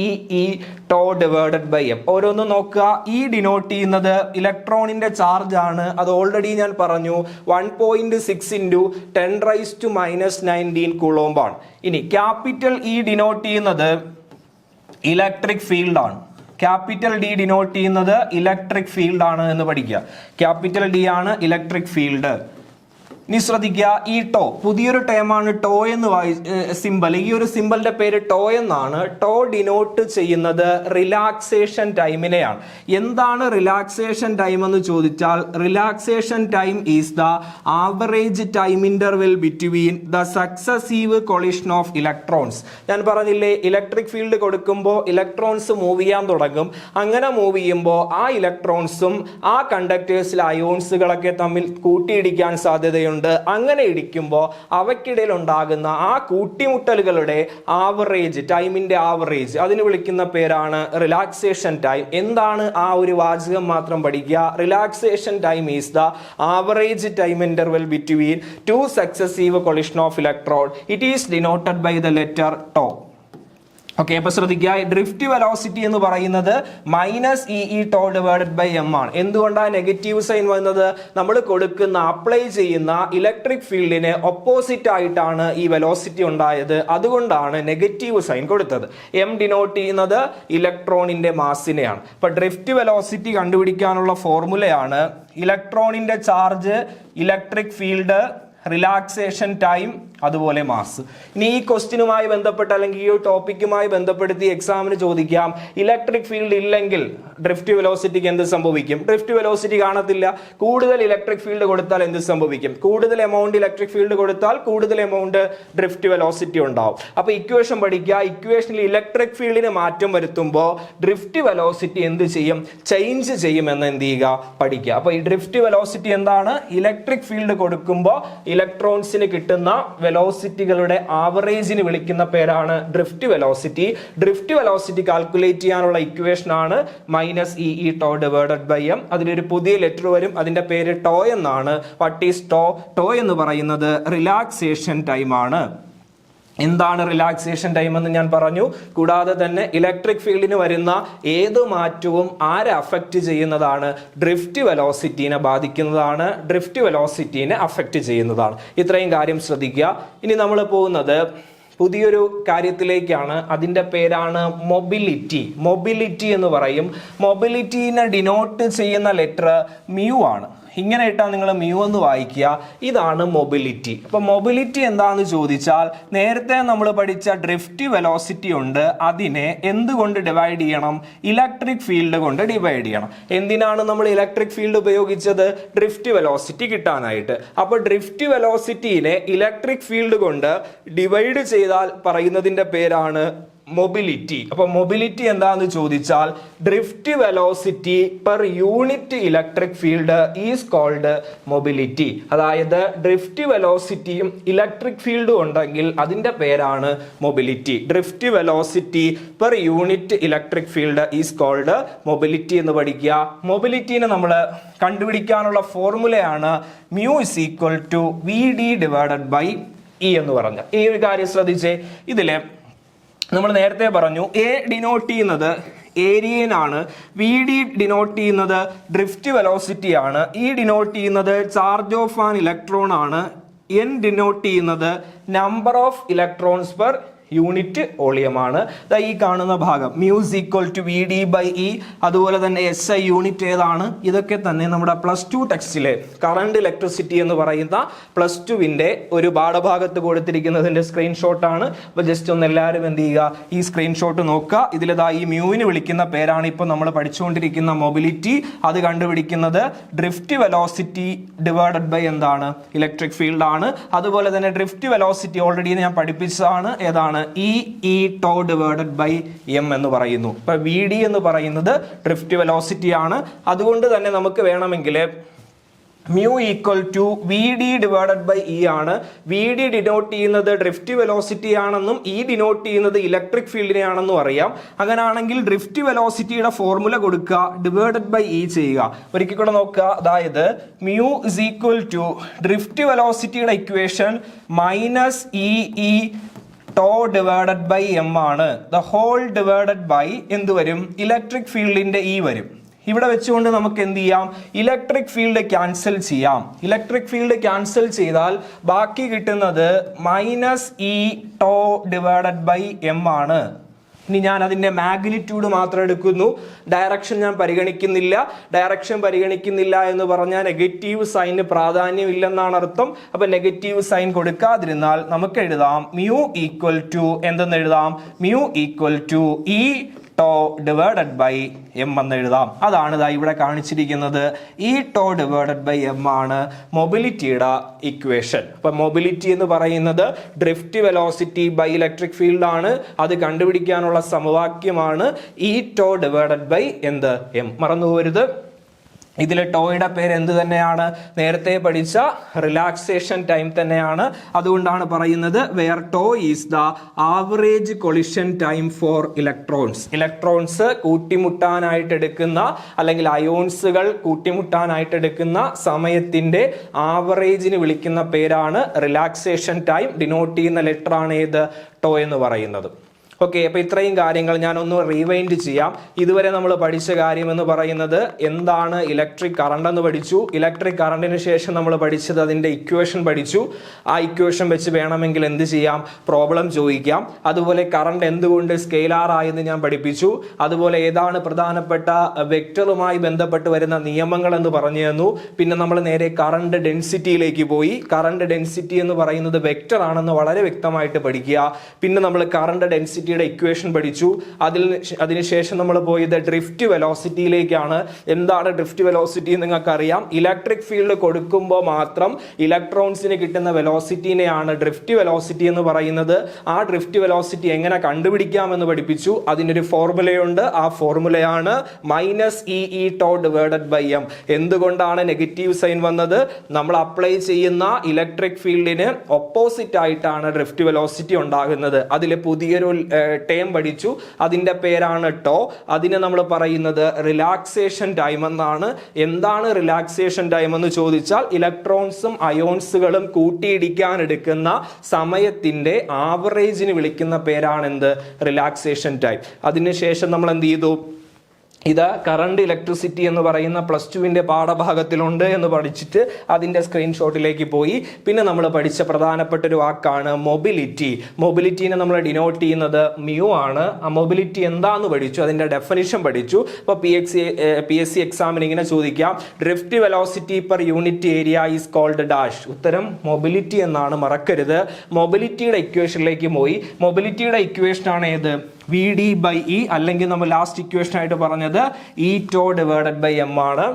S1: -EE tau divided by M. ഓരോന്നും നോക്കുക. ഈ ഡിനോട്ട് ചെയ്യുന്നത് ഇലക്ട്രോണിന്റെ ചാർജ് ആണ്. അത് ഓൾറെഡി ഞാൻ പറഞ്ഞു, 1.6 × 10⁻⁻19 കൂളോംബ് ആണ്. ഇനി ക്യാപിറ്റൽ E ഡിനോട്ട് ചെയ്യുന്നത് ഇലക്ട്രിക് ഫീൽഡ് ആണ്. ക്യാപിറ്റൽ D ഡിനോട്ട് ചെയ്യുന്നത് ഇലക്ട്രിക് ഫീൽഡ് ആണ് എന്ന് പഠിക്കുക. ക്യാപിറ്റൽ D ആണ് ഇലക്ട്രിക് ഫീൽഡ്. ഇനി ശ്രദ്ധിക്കുക, ഈ ടോ പുതിയൊരു ടേമാണ് ടോ എന്ന് സിമ്പൽ. ഈ ഒരു സിമ്പലിന്റെ പേര് ടോ എന്നാണ്. ടോ ഡിനോട്ട് ചെയ്യുന്നത് റിലാക്സേഷൻ ടൈമിനെയാണ്. എന്താണ് റിലാക്സേഷൻ ടൈം എന്ന് ചോദിച്ചാൽ, relaxation time is the average time interval between the successive collision of electrons. ഞാൻ പറഞ്ഞില്ലേ, ഇലക്ട്രിക് ഫീൽഡ് കൊടുക്കുമ്പോൾ ഇലക്ട്രോൺസ് മൂവ് ചെയ്യാൻ തുടങ്ങും. അങ്ങനെ മൂവ് ചെയ്യുമ്പോൾ ആ ഇലക്ട്രോൺസും ആ കണ്ടക്ടേഴ്സിലെ അയോൺസുകളൊക്കെ തമ്മിൽ കൂട്ടിയിടിക്കാൻ സാധ്യതയുണ്ട്. അങ്ങനെ ഇടിക്കുമ്പോൾ അവയ്ക്കിടയിൽ ഉണ്ടാകുന്ന ആ കൂട്ടിമുട്ടലുകളുടെ ആവറേജ്, ടൈമിന്റെ ആവറേജ്, അതിന് വിളിക്കുന്ന പേരാണ് റിലാക്സേഷൻ ടൈം. എന്താണ് ആ ഒരു വാചകം മാത്രം പഠിക്കുക. Relaxation time is the average time interval between two successive collision of electron. It is denoted by the letter tau. Okay, അപ്പൊ ശ്രദ്ധിക്കുക, ഡ്രിഫ്റ്റ് വെലോസിറ്റി എന്ന് പറയുന്നത് -EE tau divided by m ആണ്. എന്തുകൊണ്ടാണ് നെഗറ്റീവ് സൈൻ വന്നത്? നമ്മൾ കൊടുക്കുന്ന, അപ്ലൈ ചെയ്യുന്ന ഇലക്ട്രിക് ഫീൽഡിന് ഓപ്പോസിറ്റ് ആയിട്ടാണ് ഈ വെലോസിറ്റി ഉണ്ടായത്. അതുകൊണ്ടാണ് നെഗറ്റീവ് സൈൻ കൊടുത്തത്. m ഡിനോട്ട് ചെയ്യുന്നത് ഇലക്ട്രോണിന്റെ മാസിനെയാണ്. ഇപ്പൊ ഡ്രിഫ്റ്റ് വെലോസിറ്റി കണ്ടുപിടിക്കാനുള്ള ഫോർമുലയാണ് ഇലക്ട്രോണിന്റെ charge, electric field, relaxation time, അതുപോലെ മാസ്. ഇനി ഈ ക്വസ്റ്റ്യനുമായി ബന്ധപ്പെട്ട് അല്ലെങ്കിൽ ഈ ടോപ്പിക്കുമായി ബന്ധപ്പെടുത്തി എക്സാമിന് ചോദിക്കാം, ഇലക്ട്രിക് ഫീൽഡ് ഇല്ലെങ്കിൽ ഡ്രിഫ്റ്റ് വെലോസിറ്റിക്ക് എന്ത് സംഭവിക്കും? ഡ്രിഫ്റ്റ് വെലോസിറ്റി കാണത്തില്ല. കൂടുതൽ ഇലക്ട്രിക് ഫീൽഡ് കൊടുത്താൽ എന്ത് സംഭവിക്കും? കൂടുതൽ എമൗണ്ട് ഇലക്ട്രിക് ഫീൽഡ് കൊടുത്താൽ കൂടുതൽ എമൗണ്ട് ഡ്രിഫ്റ്റ് വെലോസിറ്റി ഉണ്ടാവും. അപ്പൊ ഇക്വേഷൻ പഠിക്കുക. ഇക്വേഷനിൽ ഇലക്ട്രിക് ഫീൽഡിന് മാറ്റം വരുത്തുമ്പോൾ ഡ്രിഫ്റ്റ് വെലോസിറ്റി എന്ത് ചെയ്യും? ചേഞ്ച് ചെയ്യുമെന്ന് എന്ത് ചെയ്യുക? പഠിക്കുക. അപ്പൊ ഈ ഡ്രിഫ്റ്റ് വെലോസിറ്റി എന്താണ്? ഇലക്ട്രിക് ഫീൽഡ് കൊടുക്കുമ്പോൾ ഇലക്ട്രോൺസിന് കിട്ടുന്ന വെലോസിറ്റികളുടെ ആവറേജിന് വിളിക്കുന്ന പേരാണ് drift velocity. Drift velocity calculate ചെയ്യാനുള്ള ഇക്വേഷൻ ആണ് -EE tau divided by m. അതിലൊരു പുതിയ ലെറ്റർ വരും, അതിന്റെ പേര് ടോ എന്നാണ്. What is to? ടോ എന്ന് പറയുന്നത് റിലാക്സേഷൻ ടൈം ആണ്. എന്താണ് റിലാക്സേഷൻ ടൈം എന്ന് ഞാൻ പറഞ്ഞു. കൂടാതെ തന്നെ ഇലക്ട്രിക് ഫീൽഡിന് വരുന്ന ഏത് മാറ്റവും ആരെ അഫക്റ്റ് ചെയ്യുന്നതാണ്? ഡ്രിഫ്റ്റ് വെലോസിറ്റിനെ ബാധിക്കുന്നതാണ്, ഡ്രിഫ്റ്റ് വെലോസിറ്റിനെ അഫക്റ്റ് ചെയ്യുന്നതാണ്. ഇത്രയും കാര്യം ശ്രദ്ധിക്കുക. ഇനി നമ്മൾ പോകുന്നത് പുതിയൊരു കാര്യത്തിലേക്കാണ്. അതിന്റെ പേരാണ് മൊബിലിറ്റി. മൊബിലിറ്റി എന്ന് പറയും. മൊബിലിറ്റിനെ ഡിനോട്ട് ചെയ്യുന്ന ലെറ്റർ മ്യൂ ആണ്. ഇങ്ങനെ ഇട്ടാൽ നിങ്ങൾ മ്യൂ എന്ന് വായിക്കുക. ഇതാണ് മൊബിലിറ്റി. അപ്പൊ മൊബിലിറ്റി എന്താന്ന് ചോദിച്ചാൽ, നേരത്തെ നമ്മൾ പഠിച്ച ഡ്രിഫ്റ്റ് വെലോസിറ്റി ഉണ്ട്, അതിനെ എന്തുകൊണ്ട് ഡിവൈഡ് ചെയ്യണം? ഇലക്ട്രിക് ഫീൽഡ് കൊണ്ട് ഡിവൈഡ് ചെയ്യണം. എന്തിനാണ് നമ്മൾ ഇലക്ട്രിക് ഫീൽഡ് ഉപയോഗിച്ചത്? ഡ്രിഫ്റ്റ് വെലോസിറ്റി കിട്ടാനായിട്ട്. അപ്പൊ ഡ്രിഫ്റ്റ് വെലോസിറ്റിനെ ഇലക്ട്രിക് ഫീൽഡ് കൊണ്ട് ഡിവൈഡ് ചെയ്താൽ പറയുന്നതിന്റെ പേരാണ് മൊബിലിറ്റി. അപ്പൊ മൊബിലിറ്റി എന്താന്ന് ചോദിച്ചാൽ, drift velocity per unit electric field is called mobility. അതായത് ഡ്രിഫ്റ്റ് വെലോസിറ്റിയും ഇലക്ട്രിക് ഫീൽഡും ഉണ്ടെങ്കിൽ അതിന്റെ പേരാണ് mobility. Drift velocity per unit electric field is called mobility എന്ന് പഠിക്കുക. മൊബിലിറ്റിനെ നമ്മൾ കണ്ടുപിടിക്കാനുള്ള ഫോർമുലയാണ് μ=VD ഡിവൈഡഡ് ബൈ E എന്ന് പറഞ്ഞ. ഈ ഒരു കാര്യം ശ്രദ്ധിച്ചേ. ഇതിലെ നമ്മൾ നേരത്തെ പറഞ്ഞു, എ ഡിനോട്ട് ചെയ്യുന്നത് ഏരിയനാണ്, VD ഡിനോട്ട് ചെയ്യുന്നത് ഡ്രിഫ്റ്റ് വെലോസിറ്റി ആണ്, E ഡിനോട്ട് ചെയ്യുന്നത് ചാർജ് ഓഫ് ആൻ ഇലക്ട്രോൺ ആണ്, N ഡിനോട്ട് ചെയ്യുന്നത് number of electrons per unit വോളിയമാണ്. ഈ കാണുന്ന ഭാഗം μ=VD ബൈ E. അതുപോലെ തന്നെ SI യൂണിറ്റ് ഏതാണ്? ഇതൊക്കെ തന്നെ നമ്മുടെ +2 ടെക്സ്റ്റിലെ കറണ്ട് ഇലക്ട്രിസിറ്റി എന്ന് പറയുന്ന +2വിന്റെ ഒരു പാഠഭാഗത്ത് കൊടുത്തിരിക്കുന്നതിന്റെ സ്ക്രീൻഷോട്ടാണ്. അപ്പൊ ജസ്റ്റ് ഒന്ന് എല്ലാവരും എന്ത് ചെയ്യുക, ഈ സ്ക്രീൻഷോട്ട് നോക്കുക. ഇതിലിതാ ഈ മ്യൂവിന് വിളിക്കുന്ന പേരാണ് ഇപ്പോൾ നമ്മൾ പഠിച്ചുകൊണ്ടിരിക്കുന്ന മൊബിലിറ്റി. അത് കണ്ടുപിടിക്കുന്നത് ഡ്രിഫ്റ്റ് വെലോസിറ്റി ഡിവൈഡഡ് ബൈ എന്താണ്? ഇലക്ട്രിക് ഫീൽഡ് ആണ്. അതുപോലെ തന്നെ ഡ്രിഫ്റ്റ് വെലോസിറ്റി ഓൾറെഡി ഞാൻ പഠിപ്പിച്ചതാണ്. ഏതാണ്? EE tau divided by m എന്ന് പറയുന്നു. ഇപ്പൊ VD എന്ന് പറയുന്നത് ഡ്രിഫ്റ്റ് വെലോസിറ്റി ആണ്. അതുകൊണ്ട് തന്നെ നമുക്ക് വേണമെങ്കിൽ μ=VD ഡിവൈഡഡ് ബൈ E ആണ്. VD ഡിനോട്ട് ചെയ്യുന്നത് ഡ്രിഫ്റ്റ് വെലോസിറ്റി ആണെന്നും E ഡിനോട്ട് ചെയ്യുന്നത് ഇലക്ട്രിക് ഫീൽഡിനെയാണെന്നും അറിയാം. അങ്ങനെയാണെങ്കിൽ ഡ്രിഫ്റ്റ് വെലോസിറ്റിയുടെ ഫോർമുല കൊടുക്കുക, ഡിവൈഡഡ് ബൈ E ചെയ്യുക. ഒരിക്കൽ കൂടെ നോക്കുക. അതായത് μ= ഡ്രിഫ്റ്റ് വെലോസിറ്റിയുടെ equation -EE tau divided by m ആണ്. ദ ഹോൾ ഡിവൈഡഡ് ബൈ എന്ത് വരും? ഇലക്ട്രിക് ഫീൽഡിന്റെ E വരും. ഇവിടെ വെച്ചുകൊണ്ട് നമുക്ക് എന്ത് ചെയ്യാം? ഇലക്ട്രിക് ഫീൽഡ് ക്യാൻസൽ ചെയ്യാം. ഇലക്ട്രിക് ഫീൽഡ് ക്യാൻസൽ ചെയ്താൽ ബാക്കി കിട്ടുന്നത് -E tau divided by m ആണ്.
S2: ഇനി ഞാൻ അതിൻ്റെ മാഗ്നിറ്റ്യൂഡ് മാത്രം എടുക്കുന്നു, ഡയറക്ഷൻ ഞാൻ പരിഗണിക്കുന്നില്ല. ഡയറക്ഷൻ പരിഗണിക്കുന്നില്ല എന്ന് പറഞ്ഞാൽ നെഗറ്റീവ് സൈന് പ്രാധാന്യമില്ലെന്നാണ് അർത്ഥം. അപ്പൊ നെഗറ്റീവ് സൈൻ കൊടുക്കാതിരുന്നാൽ നമുക്ക് എഴുതാം മ്യൂ ഈക്വൽ ടു എന്തെന്ന് എഴുതാം, mu equal to E tau divided by M എന്ന് എഴുതാം. അതാണ് ഇതാ ഇവിടെ കാണിച്ചിരിക്കുന്നത്. E tau divided by M ആണ് മൊബിലിറ്റിയുടെ ഇക്വേഷൻ. അപ്പൊ മൊബിലിറ്റി എന്ന് പറയുന്നത് drift velocity by electric field ആണ്. അത് കണ്ടുപിടിക്കാനുള്ള സമവാക്യമാണ് ഇ ടോ ഡിവൈഡഡ് ബൈ എന്ത്, എം. മറന്നു പോകരുത്. ഇതിൽ ടോയുടെ പേര് എന്ത് തന്നെയാണ്, നേരത്തെ പഠിച്ച റിലാക്സേഷൻ ടൈം തന്നെയാണ്. അതുകൊണ്ടാണ് പറയുന്നത് where tau is the average collision time for electrons. Electrons കൂട്ടിമുട്ടാനായിട്ട് എടുക്കുന്ന അല്ലെങ്കിൽ അയോൺസുകൾ കൂട്ടിമുട്ടാനായിട്ട് എടുക്കുന്ന സമയത്തിന്റെ ആവറേജിന് വിളിക്കുന്ന പേരാണ് റിലാക്സേഷൻ ടൈം. ഡിനോട്ട് ചെയ്യുന്ന ലെറ്റർ ആണ് ഏത്, ടോ എന്ന് പറയുന്നത്. ഓക്കെ, അപ്പൊ ഇത്രയും കാര്യങ്ങൾ ഞാൻ ഒന്ന് റീവൈൻഡ് ചെയ്യാം. ഇതുവരെ നമ്മൾ പഠിച്ച കാര്യം എന്ന് പറയുന്നത് എന്താണ് ഇലക്ട്രിക് കറണ്ട് എന്ന് പഠിച്ചു. ഇലക്ട്രിക് കറണ്ടിന് ശേഷം നമ്മൾ പഠിച്ചത് അതിന്റെ ഇക്വേഷൻ പഠിച്ചു. ആ ഇക്വേഷൻ വെച്ച് വേണമെങ്കിൽ എന്ത് ചെയ്യാം, പ്രോബ്ലം ചോദിക്കാം. അതുപോലെ കറണ്ട് എന്തുകൊണ്ട് സ്കെയിലാർ ആയെന്ന് ഞാൻ പഠിപ്പിച്ചു. അതുപോലെ ഏതാണ് പ്രധാനപ്പെട്ട വെക്ടറുമായി ബന്ധപ്പെട്ട് വരുന്ന നിയമങ്ങൾ എന്ന് പറഞ്ഞു തന്നു. പിന്നെ നമ്മൾ നേരെ കറണ്ട് ഡെൻസിറ്റിയിലേക്ക് പോയി. കറണ്ട് ഡെൻസിറ്റി എന്ന് പറയുന്നത് വെക്ടർ ആണെന്ന് വളരെ വ്യക്തമായിട്ട് പഠിക്കുക. പിന്നെ നമ്മൾ കറണ്ട് ഡെൻസിറ്റി ഇക്വേഷൻ പഠിച്ചു. അതിനുശേഷം നമ്മൾ പോയത് ഡ്രിഫ്റ്റ് വെലോസിറ്റിയിലേക്കാണ്. എന്താണ് ഡ്രിഫ്റ്റ് വെലോസിറ്റി നിങ്ങൾക്ക് അറിയാം. ഇലക്ട്രിക് ഫീൽഡ് കൊടുക്കുമ്പോൾ മാത്രം ഇലക്ട്രോൺസിന് കിട്ടുന്ന വെലോസിറ്റിനെയാണ് ഡ്രിഫ്റ്റ് വെലോസിറ്റി എന്ന് പറയുന്നത്. ആ ഡ്രിഫ്റ്റ് വെലോസിറ്റി എങ്ങനെ കണ്ടുപിടിക്കാമെന്ന് പഠിപ്പിച്ചു. അതിനൊരു ഫോർമുലയുണ്ട്. ആ ഫോർമുലയാണ് minus E tau divided by M. എന്തുകൊണ്ടാണ് നെഗറ്റീവ് സൈൻ വന്നത്, നമ്മൾ അപ്ലൈ ചെയ്യുന്ന ഇലക്ട്രിക് ഫീൽഡിന് ഓപ്പോസിറ്റ് ആയിട്ടാണ് ഡ്രിഫ്റ്റ് വെലോസിറ്റി ഉണ്ടാകുന്നത്. അതിൽ പുതിയൊരു ടേം പഠിച്ചു. അതിന്റെ പേരാണ് ടോ. അതിനെ നമ്മൾ പറയുന്നത് റിലാക്സേഷൻ ടൈം എന്നാണ്. എന്താണ് റിലാക്സേഷൻ ടൈം എന്ന് ചോദിച്ചാൽ ഇലക്ട്രോൺസും അയോൺസുകളും കൂട്ടിയിടിക്കാൻ എടുക്കുന്ന സമയത്തിന്റെ ആവറേജിന് വിളിക്കുന്ന പേരാണ് എന്ത്, റിലാക്സേഷൻ ടൈം. അതിനുശേഷം നമ്മൾ എന്ത് ചെയ്തു, ഇത് കറണ്ട് ഇലക്ട്രിസിറ്റി എന്ന് പറയുന്ന +2 പാഠഭാഗത്തിലുണ്ട് എന്ന് പഠിച്ചിട്ട് അതിന്റെ സ്ക്രീൻഷോട്ടിലേക്ക് പോയി. പിന്നെ നമ്മൾ പഠിച്ച പ്രധാനപ്പെട്ട ഒരു വാക്കാണ് മൊബിലിറ്റി. മൊബിലിറ്റിനെ നമ്മൾ ഡിനോട്ട് ചെയ്യുന്നത് മ്യൂ ആണ്. ആ മൊബിലിറ്റി എന്താന്ന് പഠിച്ചു, അതിന്റെ ഡെഫിനിഷൻ പഠിച്ചു. അപ്പോൾ PSC എക്സാമിന് ഇങ്ങനെ ചോദിക്കാം, drift velocity per unit area is called dash. ഉത്തരം മൊബിലിറ്റി എന്നാണ്, മറക്കരുത്. മൊബിലിറ്റിയുടെ ഇക്വേഷനിലേക്ക് പോയി. മൊബിലിറ്റിയുടെ ഇക്വേഷൻ ആണ് ഏത്, VD ബൈ ഇ, അല്ലെങ്കിൽ നമ്മൾ ലാസ്റ്റ് ഇക്വേഷൻ ആയിട്ട് പറഞ്ഞത് E tau divided by M ആണ്.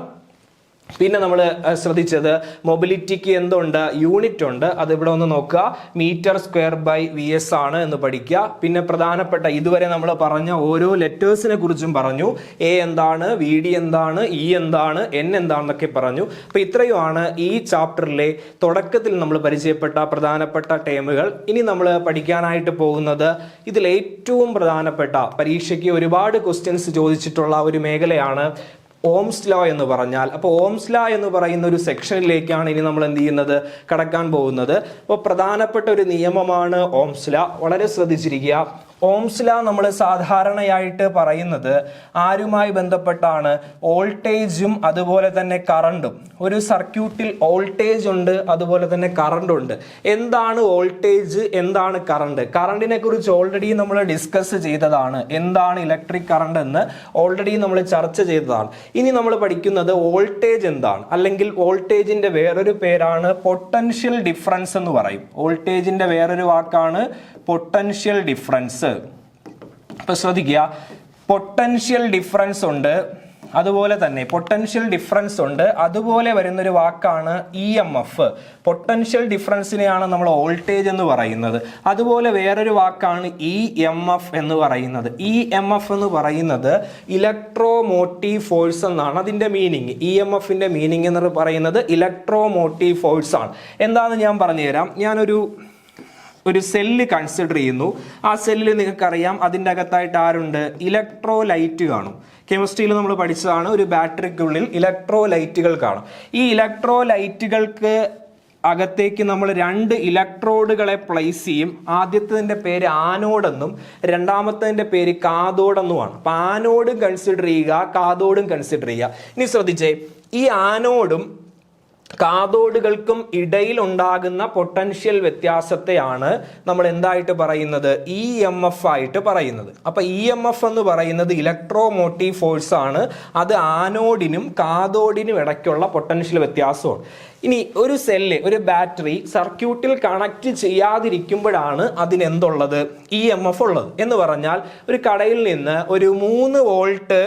S2: പിന്നെ നമ്മൾ ശ്രദ്ധിച്ചത് മൊബിലിറ്റിക്ക് എന്തുണ്ട്, യൂണിറ്റ് ഉണ്ട്. അത് ഇവിടെ ഒന്ന് നോക്കുക, മീറ്റർ സ്ക്വയർ ബൈ VS ആണ് എന്ന് പഠിക്കുക. പിന്നെ പ്രധാനപ്പെട്ട ഇതുവരെ നമ്മൾ പറഞ്ഞ ഓരോ ലെറ്റേഴ്സിനെ കുറിച്ചും പറഞ്ഞു. എ എന്താണ്, VD എന്താണ്, ഇ എന്താണ്, N എന്താണെന്നൊക്കെ പറഞ്ഞു. അപ്പൊ ഇത്രയുമാണ് ഈ ചാപ്റ്ററിലെ തുടക്കത്തിൽ നമ്മൾ പരിചയപ്പെട്ട പ്രധാനപ്പെട്ട ടേമുകൾ. ഇനി നമ്മൾ പഠിക്കാനായിട്ട് പോകുന്നത് ഇതിൽ ഏറ്റവും പ്രധാനപ്പെട്ട, പരീക്ഷയ്ക്ക് ഒരുപാട് ക്വസ്റ്റ്യൻസ് ചോദിച്ചിട്ടുള്ള ഒരു മേഖലയാണ് ഓംസ് ലോ എന്ന് പറഞ്ഞാൽ. അപ്പോൾ ഓംസ് ലോ എന്ന് പറയുന്ന ഒരു സെക്ഷനിലേക്കാണ് ഇനി നമ്മൾ എന്ത് ചെയ്യുന്നത്, കടക്കാൻ പോകുന്നത്. അപ്പോൾ പ്രധാനപ്പെട്ട ഒരു നിയമമാണ് ഓംസ് ലോ. വളരെ ശ്രദ്ധിച്ചിരിക്കുക. ഓംസ് ലോ നമ്മൾ സാധാരണയായിട്ട് പറയുന്നത് ആരുമായി ബന്ധപ്പെട്ടാണ്, വോൾട്ടേജും അതുപോലെ തന്നെ കറണ്ടും. ഒരു സർക്യൂട്ടിൽ വോൾട്ടേജ് ഉണ്ട്, അതുപോലെ തന്നെ കറണ്ട് ഉണ്ട്. എന്താണ് വോൾട്ടേജ്, എന്താണ് കറണ്ട്? കറണ്ടിനെ കുറിച്ച് ഓൾറെഡി നമ്മൾ ഡിസ്കസ് ചെയ്തതാണ്. എന്താണ് ഇലക്ട്രിക് കറണ്ട് എന്ന് ഓൾറെഡി നമ്മൾ ചർച്ച ചെയ്തതാണ്. ഇനി നമ്മൾ പഠിക്കുന്നത് വോൾട്ടേജ് എന്താണ്, അല്ലെങ്കിൽ വോൾട്ടേജിന്റെ വേറൊരു പേരാണ് പൊട്ടൻഷ്യൽ ഡിഫറൻസ് എന്ന് പറയും. വോൾട്ടേജിന്റെ വേറൊരു വാക്കാണ് പൊട്ടൻഷ്യൽ ഡിഫറൻസ്. അപ്പൊ ശ്രദ്ധിക്കുക, പൊട്ടൻഷ്യൽ ഡിഫറൻസ് ഉണ്ട്, അതുപോലെ തന്നെ പൊട്ടൻഷ്യൽ ഡിഫറൻസ് ഉണ്ട്, അതുപോലെ വരുന്നൊരു വാക്കാണ് EMF. പൊട്ടൻഷ്യൽ ഡിഫറൻസിനെയാണ് നമ്മൾ വോൾട്ടേജ് എന്ന് പറയുന്നത്. അതുപോലെ വേറൊരു വാക്കാണ് EMF എന്ന് പറയുന്നത്. EMF എന്ന് പറയുന്നത് ഇലക്ട്രോ മോട്ടീവ് ഫോഴ്സ് എന്നാണ് അതിന്റെ മീനിങ്. EMFന്റെ മീനിങ് എന്ന് പറയുന്നത് ഇലക്ട്രോ മോട്ടീവ് ഫോഴ്സ് ആണ്. എന്താണെന്ന് ഞാൻ പറഞ്ഞുതരാം. ഞാനൊരു സെല്ല് കൺസിഡർ ചെയ്യുന്നു. ആ സെല്ലിൽ നിങ്ങൾക്കറിയാം അതിൻ്റെ അകത്തായിട്ട് ആരുണ്ട്, ഇലക്ട്രോലൈറ്റ് കാണും. കെമിസ്ട്രിയിൽ നമ്മൾ പഠിച്ചതാണ്. ഒരു ബാറ്ററിക്കുള്ളിൽ ഇലക്ട്രോലൈറ്റുകൾ കാണും. ഈ ഇലക്ട്രോലൈറ്റുകൾക്ക് അകത്തേക്ക് നമ്മൾ 2 ഇലക്ട്രോഡുകളെ പ്ലേസ് ചെയ്യും. ആദ്യത്തതിന്റെ പേര് ആനോഡ് എന്നും രണ്ടാമത്തതിന്റെ പേര് കാഥോഡ് എന്നുമാണ്. അപ്പൊ ആനോഡും കൺസിഡർ ചെയ്യുക, കാഥോഡും കൺസിഡർ ചെയ്യുക. ഇനി ശ്രദ്ധിച്ചേ, ഈ ആനോഡും കാഥോഡുകൾക്കും ഇടയിൽ ഉണ്ടാകുന്ന പൊട്ടൻഷ്യൽ വ്യത്യാസത്തെയാണ് നമ്മൾ എന്തായിട്ട് പറയുന്നത്, EMF ആയിട്ട് പറയുന്നത്. അപ്പൊ EMF എന്ന് പറയുന്നത് ഇലക്ട്രോമോട്ടീവ് ഫോഴ്സ് ആണ്. അത് ആനോഡിനും കാഥോഡിനും ഇടയ്ക്കുള്ള പൊട്ടൻഷ്യൽ വ്യത്യാസമാണ്. ഇനി ഒരു സെല്ല്, ഒരു ബാറ്ററി സർക്യൂട്ടിൽ കണക്ട് ചെയ്യാതിരിക്കുമ്പോഴാണ് അതിനെന്തുള്ളത്, EMF ഉള്ളത്. എന്ന് പറഞ്ഞാൽ ഒരു കടയിൽ നിന്ന് ഒരു 3 വോൾട്ട്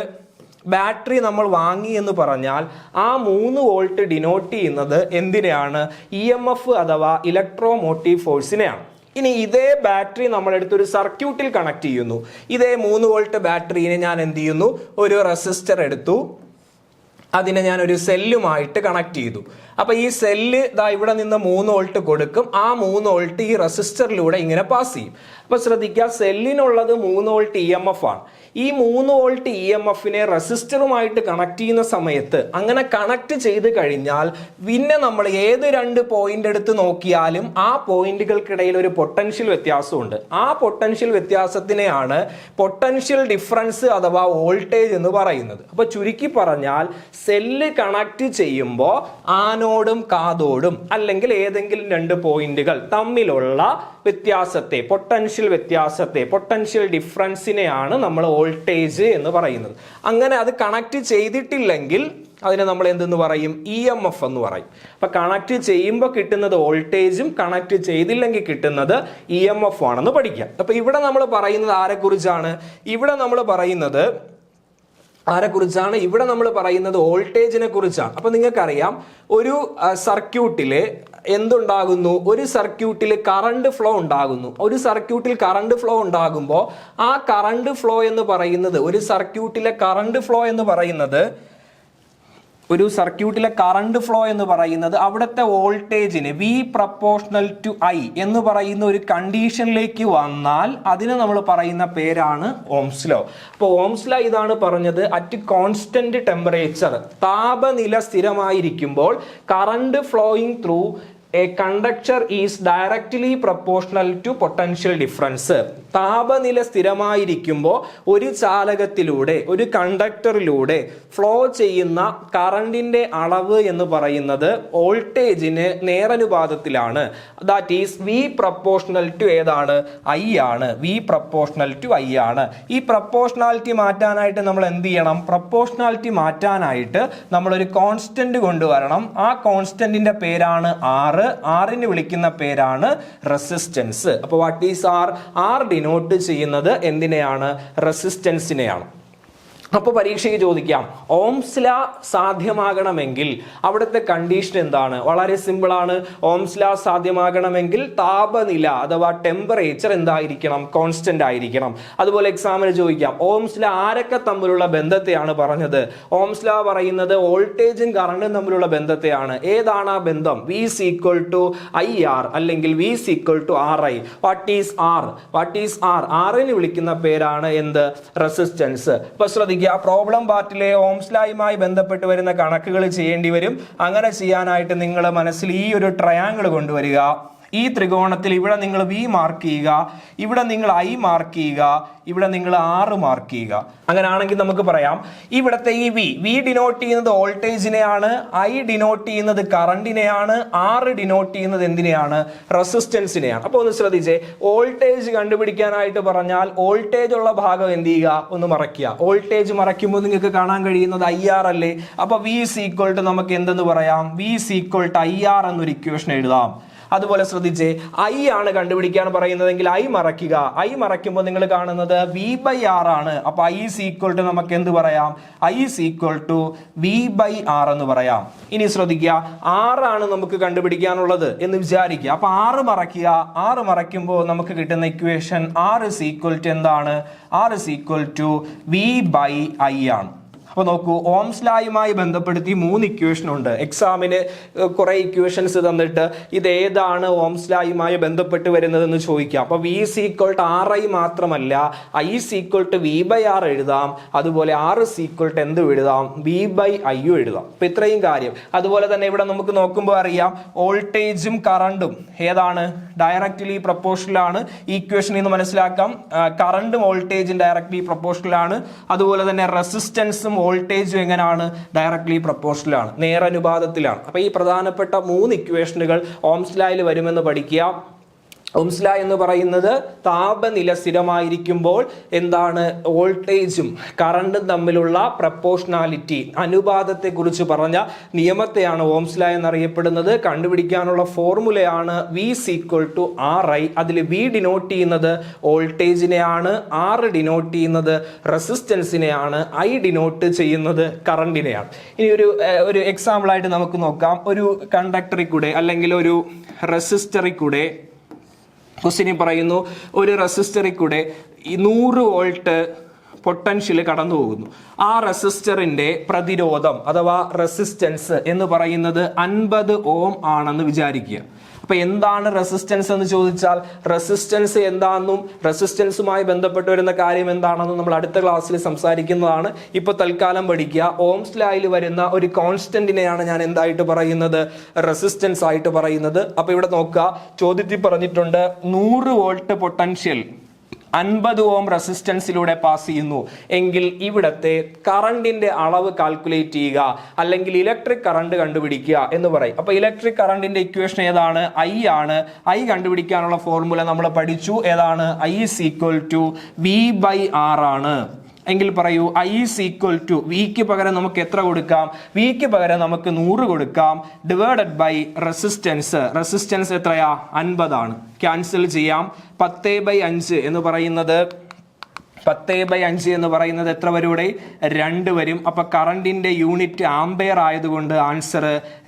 S2: ബാറ്ററി നമ്മൾ വാങ്ങി എന്ന് പറഞ്ഞാൽ ആ 3 വോൾട്ട് ഡിനോട്ട് ചെയ്യുന്നത് എന്തിനെയാണ്, EMF അഥവാ ഇലക്ട്രോമോട്ടീവ് ഫോഴ്സിനെയാണ്. ഇനി ഇതേ ബാറ്ററി നമ്മളെടുത്തൊരു സർക്യൂട്ടിൽ കണക്ട് ചെയ്യുന്നു. ഇതേ 3 വോൾട്ട് ബാറ്ററിനെ ഞാൻ എന്ത് ചെയ്യുന്നു, ഒരു റെസിസ്റ്റർ എടുത്തു, അതിനെ ഞാൻ ഒരു സെല്ലുമായിട്ട് കണക്ട് ചെയ്തു. അപ്പൊ ഈ സെല്ല് ദാ ഇവിടെ നിന്ന് 3 വോൾട്ട് കൊടുക്കും. ആ 3 വോൾട്ട് ഈ റെസിസ്റ്ററിലൂടെ ഇങ്ങനെ പാസ് ചെയ്യും. അപ്പൊ ശ്രദ്ധിക്കുക, സെല്ലിനുള്ളത് 3 വോൾട്ട് EMF ആണ്. ഈ 3 വോൾട്ട് EMFനെ റെസിസ്റ്ററുമായിട്ട് കണക്ട് ചെയ്യുന്ന സമയത്ത് അങ്ങനെ കണക്ട് ചെയ്ത് കഴിഞ്ഞാൽ പിന്നെ നമ്മൾ ഏത് 2 പോയിന്റ് എടുത്ത് നോക്കിയാലും ആ പോയിന്റുകൾക്കിടയിൽ ഒരു പൊട്ടൻഷ്യൽ വ്യത്യാസമുണ്ട്. ആ പൊട്ടൻഷ്യൽ വ്യത്യാസത്തിനെയാണ് പൊട്ടൻഷ്യൽ ഡിഫറൻസ് അഥവാ വോൾട്ടേജ് എന്ന് പറയുന്നത്. അപ്പൊ ചുരുക്കി പറഞ്ഞാൽ സെല്ല് കണക്ട് ചെയ്യുമ്പോൾ ആനോഡും കാഥോഡും അല്ലെങ്കിൽ ഏതെങ്കിലും 2 പോയിന്റുകൾ തമ്മിലുള്ള വ്യത്യാസത്തെ, പൊട്ടൻഷ്യൽ വ്യത്യാസത്തെ, പൊട്ടൻഷ്യൽ ഡിഫറൻസിനെയാണ് നമ്മൾ വോൾട്ടേജ് എന്ന് പറയുന്നത്. അങ്ങനെ അത് കണക്ട് ചെയ്തിട്ടില്ലെങ്കിൽ അതിനെ നമ്മൾ എന്തെന്ന് പറയും, EMF എന്ന് പറയും. അപ്പൊ കണക്ട് ചെയ്യുമ്പോൾ കിട്ടുന്നത് വോൾട്ടേജും കണക്ട് ചെയ്തില്ലെങ്കിൽ കിട്ടുന്നത് EMF ആണെന്ന് പഠിക്കാം. അപ്പൊ ഇവിടെ നമ്മൾ പറയുന്നത് ആരെക്കുറിച്ചാണ്, ഇവിടെ നമ്മൾ പറയുന്നത് വോൾട്ടേജിനെ കുറിച്ചാണ്. അപ്പൊ നിങ്ങൾക്കറിയാം, ഒരു സർക്യൂട്ടില് എന്തുണ്ടാകുന്നു, ഒരു സർക്യൂട്ടിൽ കറണ്ട് ഫ്ലോ ഉണ്ടാകുന്നു. ഒരു സർക്യൂട്ടിൽ കറണ്ട് ഫ്ലോ ഉണ്ടാകുമ്പോൾ ആ കറണ്ട് ഫ്ലോ എന്ന് പറയുന്നത്, ഒരു സർക്യൂട്ടിലെ കറണ്ട് ഫ്ലോ എന്ന് പറയുന്നത് അവിടുത്തെ വോൾട്ടേജിന് V പ്രപ്പോർഷണൽ ടു I എന്ന് പറയുന്ന ഒരു കണ്ടീഷനിലേക്ക് വന്നാൽ അതിനെ നമ്മൾ പറയുന്ന പേരാണ് ഓംസ് ലോ. അപ്പോൾ ഓംസ് ലോ ഇതാണ് പറഞ്ഞത്, അറ്റ് കോൺസ്റ്റന്റ് ടെമ്പറേച്ചർ, താപനില സ്ഥിരമായിരിക്കുമ്പോൾ current flowing through a conductor is directly proportional to potential difference. താപനില സ്ഥിരമായിരിക്കുമ്പോൾ ഒരു ചാലകത്തിലൂടെ, ഒരു കണ്ടക്ടറിലൂടെ ഫ്ലോ ചെയ്യുന്ന കറണ്ടിന്റെ അളവ് എന്ന് പറയുന്നത് വോൾട്ടേജിന് നേരനുപാതത്തിലാണ്. That is V proportional to ഏതാണ്, I ആണ്. V പ്രപ്പോർഷണൽ ടു I ആണ്. ഈ പ്രപ്പോർഷണാലിറ്റി മാറ്റാനായിട്ട് നമ്മൾ എന്ത് ചെയ്യണം, പ്രപ്പോർഷണാലിറ്റി മാറ്റാനായിട്ട് നമ്മളൊരു കോൺസ്റ്റന്റ് കൊണ്ടുവരണം. ആ കോൺസ്റ്റന്റിന്റെ പേരാണ് R. ആറിന് വിളിക്കുന്ന പേരാണ് റെസിസ്റ്റൻസ്. അപ്പോൾ വാട്ട് ഈസ് ആർ ഡിനോട്ട് ചെയ്യുന്നത് എന്തിനെയാണ്, റെസിസ്റ്റൻസിനെയാണ്. അപ്പോൾ പരീക്ഷയ്ക്ക് ചോദിക്കാം, ഓംസ് ലോ സാധ്യമാകണമെങ്കിൽ അവിടുത്തെ കണ്ടീഷൻ എന്താണ്? വളരെ സിമ്പിൾ ആണ്. ഓംസ് ലോ സാധ്യമാകണമെങ്കിൽ താപനില അഥവാ ടെമ്പറേച്ചർ എന്തായിരിക്കണം, കോൺസ്റ്റന്റ് ആയിരിക്കണം. അതുപോലെ എക്സാമിന് ചോദിക്കാം, ഓംസ് ലോ ആരൊക്കെ തമ്മിലുള്ള ബന്ധത്തെയാണ് പറഞ്ഞത്? ഓംസ് ലോ പറയുന്നത് വോൾട്ടേജും കറണ്ടും തമ്മിലുള്ള ബന്ധത്തെയാണ്. ഏതാണ് ആ ബന്ധം? V is equal to IR അല്ലെങ്കിൽ V is equal to RI. What is R? ആറിന് വിളിക്കുന്ന പേരാണ് എന്ത്, റെസിസ്റ്റൻസ്. അപ്പൊ ശ്രദ്ധിക്കുക, പ്രോബ്ലം പാർട്ടിലെ ഓംസ് ലോയുമായി ബന്ധപ്പെട്ട് വരുന്ന കണക്കുകൾ ചെയ്യേണ്ടി വരും. അങ്ങനെ ചെയ്യാനായിട്ട് നിങ്ങൾ മനസ്സിൽ ഈ ഒരു ട്രയാങ്കിൾ കൊണ്ടുവരിക. ഈ ത്രികോണത്തിൽ ഇവിടെ നിങ്ങൾ V മാർക്ക് ചെയ്യുക, ഇവിടെ നിങ്ങൾ I മാർക്ക് ചെയ്യുക, ഇവിടെ നിങ്ങൾ R മാർക്ക് ചെയ്യുക. അങ്ങനെയാണെങ്കിൽ നമുക്ക് പറയാം, ഇവിടുത്തെ ഈ V ഡിനോട്ട് ചെയ്യുന്നത് വോൾട്ടേജിനെയാണ്, I ഡിനോട്ട് ചെയ്യുന്നത് കറണ്ടിനെയാണ്, R ഡിനോട്ട് ചെയ്യുന്നത് എന്തിനെയാണ്, റെസിസ്റ്റൻസിനെയാണ്. അപ്പോൾ ഒന്ന് ശ്രദ്ധിച്ചേ, വോൾട്ടേജ് കണ്ടുപിടിക്കാനായിട്ട് പറഞ്ഞാൽ വോൾട്ടേജ് ഉള്ള ഭാഗം എന്ത് ചെയ്യുക, ഒന്ന് മറയ്ക്കുക. വോൾട്ടേജ് മറയ്ക്കുമ്പോൾ നിങ്ങൾക്ക് കാണാൻ കഴിയുന്നത് IR അല്ലേ? അപ്പൊ V is equal to നമുക്ക് എന്തെന്ന് പറയാം, V is equal to IR എന്നൊരു ഇക്വേഷൻ എഴുതാം. അതുപോലെ ശ്രദ്ധിച്ചേ, I ആണ് കണ്ടുപിടിക്കാൻ പറയുന്നതെങ്കിൽ I മറയ്ക്കുക. I മറയ്ക്കുമ്പോൾ നിങ്ങൾ കാണുന്നത് V/R ആണ്. അപ്പൊ I is equal to നമുക്ക് എന്ത് പറയാം, I is equal to V/R എന്ന് പറയാം. ഇനി ശ്രദ്ധിക്കുക, R ആണ് നമുക്ക് കണ്ടുപിടിക്കാനുള്ളത് എന്ന് വിചാരിക്കുക. അപ്പൊ R മറയ്ക്കുക. R മറയ്ക്കുമ്പോൾ നമുക്ക് കിട്ടുന്ന equation R is equal to എന്താണ്, R is equal to V/I ആണ്. അപ്പോൾ നോക്കൂ, ഓംസ് ലോയുമായി ബന്ധപ്പെടുത്തി 3 ഇക്വേഷൻ ഉണ്ട്. എക്സാമിന് കുറെ ഇക്വേഷൻസ് തന്നിട്ട് ഇത് ഏതാണ് ഓംസ് ലോയുമായി ബന്ധപ്പെട്ട് വരുന്നതെന്ന് ചോദിക്കാം. അപ്പോൾ V is equal to RI മാത്രമല്ല, I is equal to V/R എഴുതാം. അതുപോലെ R is equal to എന്ത് എഴുതാം, V/I എഴുതാം. അപ്പൊ ഇത്രയും കാര്യം. അതുപോലെ തന്നെ ഇവിടെ നമുക്ക് നോക്കുമ്പോൾ അറിയാം, വോൾട്ടേജും കറണ്ടും ഏതാണ്, ഡയറക്റ്റ്ലി പ്രപ്പോർഷണൽ ആണ്. ഈ ഇക്വേഷനിൽ നിന്ന് മനസ്സിലാക്കാം, കറണ്ടും വോൾട്ടേജും ഡയറക്റ്റ്ലി പ്രപ്പോർഷണൽ ആണ്. അതുപോലെ തന്നെ റെസിസ്റ്റൻസും വോൾട്ടേജും എങ്ങനെയാണ്? ഡയറക്ട്ലി പ്രൊപ്പോർഷണൽ ആണ്, നേരനുപാതത്തിലാണ്. അപ്പൊ ഈ പ്രധാനപ്പെട്ട 3 ഇക്വേഷനുകൾ ഓംസ് ലോയിൽ വരുമെന്ന് പഠിക്കുക. ഓംസ് ലോ എന്ന് പറയുന്നത് താപനില സ്ഥിരമായിരിക്കുമ്പോൾ എന്താണ് വോൾട്ടേജും കറണ്ടും തമ്മിലുള്ള പ്രപ്പോർഷണാലിറ്റി അനുപാതത്തെ കുറിച്ച് പറഞ്ഞ നിയമത്തെയാണ് ഓംസ് ലോ എന്നറിയപ്പെടുന്നത്. കണ്ടുപിടിക്കാനുള്ള ഫോർമുലയാണ് V = RI. അതിൽ V ഡിനോട്ട് ചെയ്യുന്നത് വോൾട്ടേജിനെയാണ്, R ഡിനോട്ട് ചെയ്യുന്നത് റെസിസ്റ്റൻസിനെയാണ്, I ഡിനോട്ട് ചെയ്യുന്നത് കറണ്ടിനെയാണ്. ഇനി ഒരു എക്സാമ്പിൾ ആയിട്ട് നമുക്ക് നോക്കാം. ഒരു കണ്ടക്ടറിൽ കൂടെ അല്ലെങ്കിൽ ഒരു റെസിസ്റ്ററിൽ കൂടെ ക്വസ്റ്റ്യൻ പറയുന്നു, ഒരു റെസിസ്റ്ററിൽ കൂടെ 100 വോൾട്ട് പൊട്ടൻഷ്യൽ കടന്നു പോകുന്നു. ആ റെസിസ്റ്ററിന്റെ പ്രതിരോധം അഥവാ റെസിസ്റ്റൻസ് എന്ന് പറയുന്നത് 50 ഓം ആണെന്ന് വിചാരിക്കുക. അപ്പൊ എന്താണ് റെസിസ്റ്റൻസ് എന്ന് ചോദിച്ചാൽ റെസിസ്റ്റൻസ് എന്താണെന്നും റെസിസ്റ്റൻസുമായി ബന്ധപ്പെട്ട് വരുന്ന കാര്യം എന്താണെന്നും നമ്മൾ അടുത്ത ക്ലാസ്സിൽ സംസാരിക്കുന്നതാണ്. ഇപ്പൊ തൽക്കാലം പഠിക്കുക. ഓംസ് ലോയിൽ വരുന്ന ഒരു കോൺസ്റ്റന്റിനെയാണ് ഞാൻ എന്തായിട്ട് പറയുന്നത്? റെസിസ്റ്റൻസ് ആയിട്ട് പറയുന്നത്. അപ്പൊ ഇവിടെ നോക്കുക, ചോദ്യത്തിൽ പറഞ്ഞിട്ടുണ്ട് 100 വോൾട്ട് പൊട്ടൻഷ്യൽ 50 ഓം റെസിസ്റ്റൻസിലൂടെ പാസ് ചെയ്യുന്നു എങ്കിൽ ഇവിടത്തെ കറണ്ടിന്റെ അളവ് കാൽക്കുലേറ്റ് ചെയ്യുക, അല്ലെങ്കിൽ ഇലക്ട്രിക് കറണ്ട് കണ്ടുപിടിക്കുക എന്ന് പറയും. അപ്പൊ ഇലക്ട്രിക് കറണ്ടിന്റെ ഇക്വേഷൻ ഏതാണ്? I ആണ്. I കണ്ടുപിടിക്കാനുള്ള ഫോർമുല നമ്മൾ പഠിച്ചു. ഏതാണ്? I = V/R ആണ്. എങ്കിൽ പറയൂ, I = Vക്ക് പകരം നമുക്ക് എത്ര കൊടുക്കാം? Vക്ക് പകരം നമുക്ക് 100 കൊടുക്കാം, ഡിവൈഡഡ് ബൈ റെസിസ്റ്റൻസ്. റെസിസ്റ്റൻസ് എത്രയാ? 50 ആണ്. ക്യാൻസൽ ചെയ്യാം. 10/5 എന്ന് പറയുന്നത് 10/5 എന്ന് പറയുന്നത് എത്ര വരും? ഇവിടെ 2 വരും. അപ്പൊ കറണ്ടിന്റെ യൂണിറ്റ് ആംബിയർ ആയതുകൊണ്ട് ആൻസർ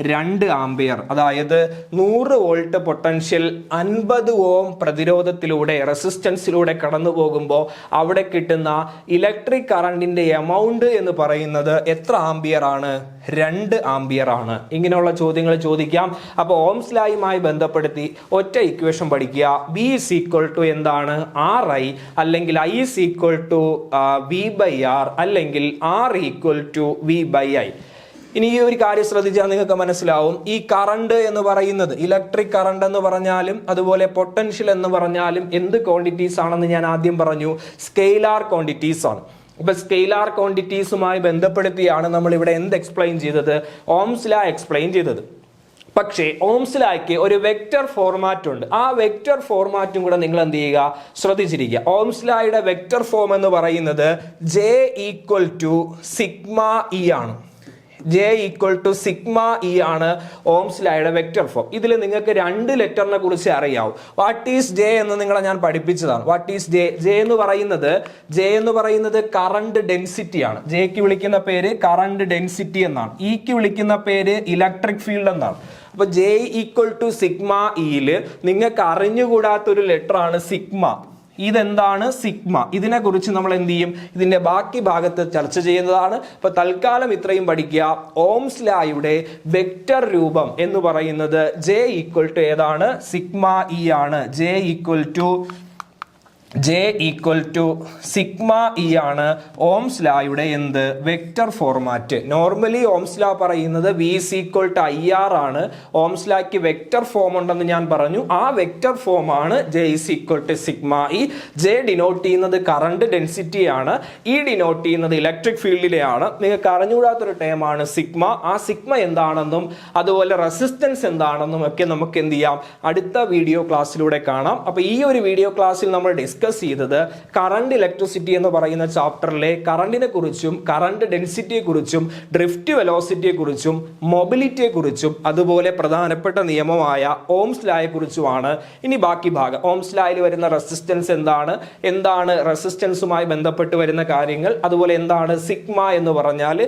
S2: 2 ആംബിയർ. അതായത് 100 വോൾട്ട് പൊട്ടൻഷ്യൽ 50 ഓം പ്രതിരോധത്തിലൂടെ റെസിസ്റ്റൻസിലൂടെ കടന്നു പോകുമ്പോൾ അവിടെ കിട്ടുന്ന ഇലക്ട്രിക് കറണ്ടിന്റെ എമൗണ്ട് എന്ന് പറയുന്നത് എത്ര ആംബിയർ ആണ്? 2 ആംബിയർ ആണ്. ഇങ്ങനെയുള്ള ചോദ്യങ്ങൾ ചോദിക്കാം. അപ്പൊ ഓംസ് ലോയുമായി ബന്ധപ്പെടുത്തി ഒറ്റ ഇക്വേഷൻ പഠിക്കുക. V = എന്താണ്? RI അല്ലെങ്കിൽ I V/R അല്ലെങ്കിൽ R = V/I. ഇനി ഈ ഒരു കാര്യം ശ്രദ്ധിച്ചാൽ നിങ്ങൾക്ക് മനസ്സിലാവും, ഈ കറണ്ട് എന്ന് പറയുന്നത് ഇലക്ട്രിക് കറണ്ട് എന്ന് പറഞ്ഞാലും അതുപോലെ പൊട്ടൻഷ്യൽ എന്ന് പറഞ്ഞാലും എന്ത് ക്വാണ്ടിറ്റീസ് ആണെന്ന് ഞാൻ ആദ്യം പറഞ്ഞു? സ്കെയിലാർ ക്വാണ്ടിറ്റീസ് ആണ്. ഇപ്പൊ സ്കെയിലാർ ക്വാണ്ടിറ്റീസുമായി ബന്ധപ്പെടുത്തിയാണ് നമ്മൾ ഇവിടെ എന്ത് എക്സ്പ്ലെയിൻ ചെയ്തത്? ഓംസ് ലോ എക്സ്പ്ലെയിൻ ചെയ്തത്. പക്ഷേ ഓംസ് ലോയ്ക്ക് ഒരു വെക്റ്റർ ഫോർമാറ്റ് ഉണ്ട്. ആ വെക്റ്റർ ഫോർമാറ്റും കൂടെ നിങ്ങൾ എന്ത് ചെയ്യുക? ശ്രദ്ധിച്ചിരിക്കുക. ഓംസ് ലോയുടെ വെക്റ്റർ ഫോം എന്ന് പറയുന്നത് J = σE ആണ്. J = σE ആണ് ഓംസ് ലോയുടെ വെക്റ്റർ ഫോം. ഇതിൽ നിങ്ങൾക്ക് 2 ലെറ്ററിനെ കുറിച്ച് അറിയാവും. വാട്ട് ഈസ് J എന്ന് നിങ്ങളെ ഞാൻ പഠിപ്പിച്ചതാണ്. What is J? J എന്ന് പറയുന്നത് കറണ്ട് ഡെൻസിറ്റി ആണ്. Jക്ക് വിളിക്കുന്ന പേര് കറണ്ട് ഡെൻസിറ്റി എന്നാണ്. Eക്ക് വിളിക്കുന്ന പേര് ഇലക്ട്രിക് ഫീൽഡ് എന്നാണ്. അപ്പൊ J = σE നിങ്ങൾക്ക് അറിഞ്ഞുകൂടാത്തൊരു ലെറ്റർ ആണ് സിഗ്മ. ഇതെന്താണ്? സിഗ്മ. ഇതിനെ കുറിച്ച് നമ്മൾ എന്ത് ചെയ്യും? ഇതിന്റെ ബാക്കി ഭാഗത്ത് ചർച്ച ചെയ്യുന്നതാണ്. ഇപ്പൊ തൽക്കാലം ഇത്രയും പഠിക്കുക. ഓംസ് ലോയുടെ വെക്റ്റർ രൂപം എന്ന് പറയുന്നത് J = ഏതാണ്? σE ആണ്. J = σE ആണ് ഓംസ് ലോയുടെ എന്ത്? Vector format. Normally Ohm's law പറയുന്നത് V = IR ആണ്. ഓംസ് ലോയ്ക്ക് വെക്റ്റർ ഫോം ഉണ്ടെന്ന് ഞാൻ പറഞ്ഞു. ആ വെക്റ്റർ ഫോം ആണ് J = σE. J ഡിനോട്ട് ചെയ്യുന്നത് കറണ്ട് ഡെൻസിറ്റി ആണ്. E ഡിനോട്ട് ചെയ്യുന്നത് ഇലക്ട്രിക് ഫീൽഡിലെയാണ്. നിങ്ങൾക്ക് അറിഞ്ഞുകൂടാത്തൊരു ടേം ആണ് സിഗ്മ. ആ സിഗ്മ എന്താണെന്നും അതുപോലെ റെസിസ്റ്റൻസ് എന്താണെന്നും ഒക്കെ നമുക്ക് എന്ത് ചെയ്യാം? അടുത്ത വീഡിയോ ക്ലാസ്സിലൂടെ കാണാം. അപ്പൊ ഈ ഒരു വീഡിയോ ക്ലാസ്സിൽ നമ്മൾ ഡിസ്കസ് ചെയ്തത് കറണ്ട് ഇലക്ട്രിസിറ്റി എന്ന് പറയുന്ന ചാപ്റ്ററിലെ കറണ്ടിനെ കുറിച്ചും കറണ്ട് ഡെൻസിറ്റിയെ കുറിച്ചും ഡ്രിഫ്റ്റ് വെലോസിറ്റിയെ കുറിച്ചും മൊബിലിറ്റിയെ കുറിച്ചും അതുപോലെ പ്രധാനപ്പെട്ട നിയമമായ ഓംസ് ലോയെ കുറിച്ചുമാണ്. ഇനി ബാക്കി ഭാഗം ഓംസ് ലോയിൽ വരുന്ന റെസിസ്റ്റൻസ് എന്താണ് റെസിസ്റ്റൻസുമായി ബന്ധപ്പെട്ട് വരുന്ന കാര്യങ്ങൾ, അതുപോലെ എന്താണ് സിഗ്മ എന്ന് പറഞ്ഞാൽ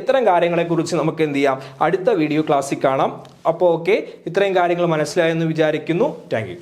S2: ഇത്തരം കാര്യങ്ങളെ കുറിച്ച് നമുക്ക് എന്ത് ചെയ്യാം? അടുത്ത വീഡിയോ ക്ലാസ്സിൽ കാണാം. അപ്പോൾ ഓക്കെ, ഇത്രയും കാര്യങ്ങൾ മനസ്സിലായെന്ന് വിചാരിക്കുന്നു. Thank you.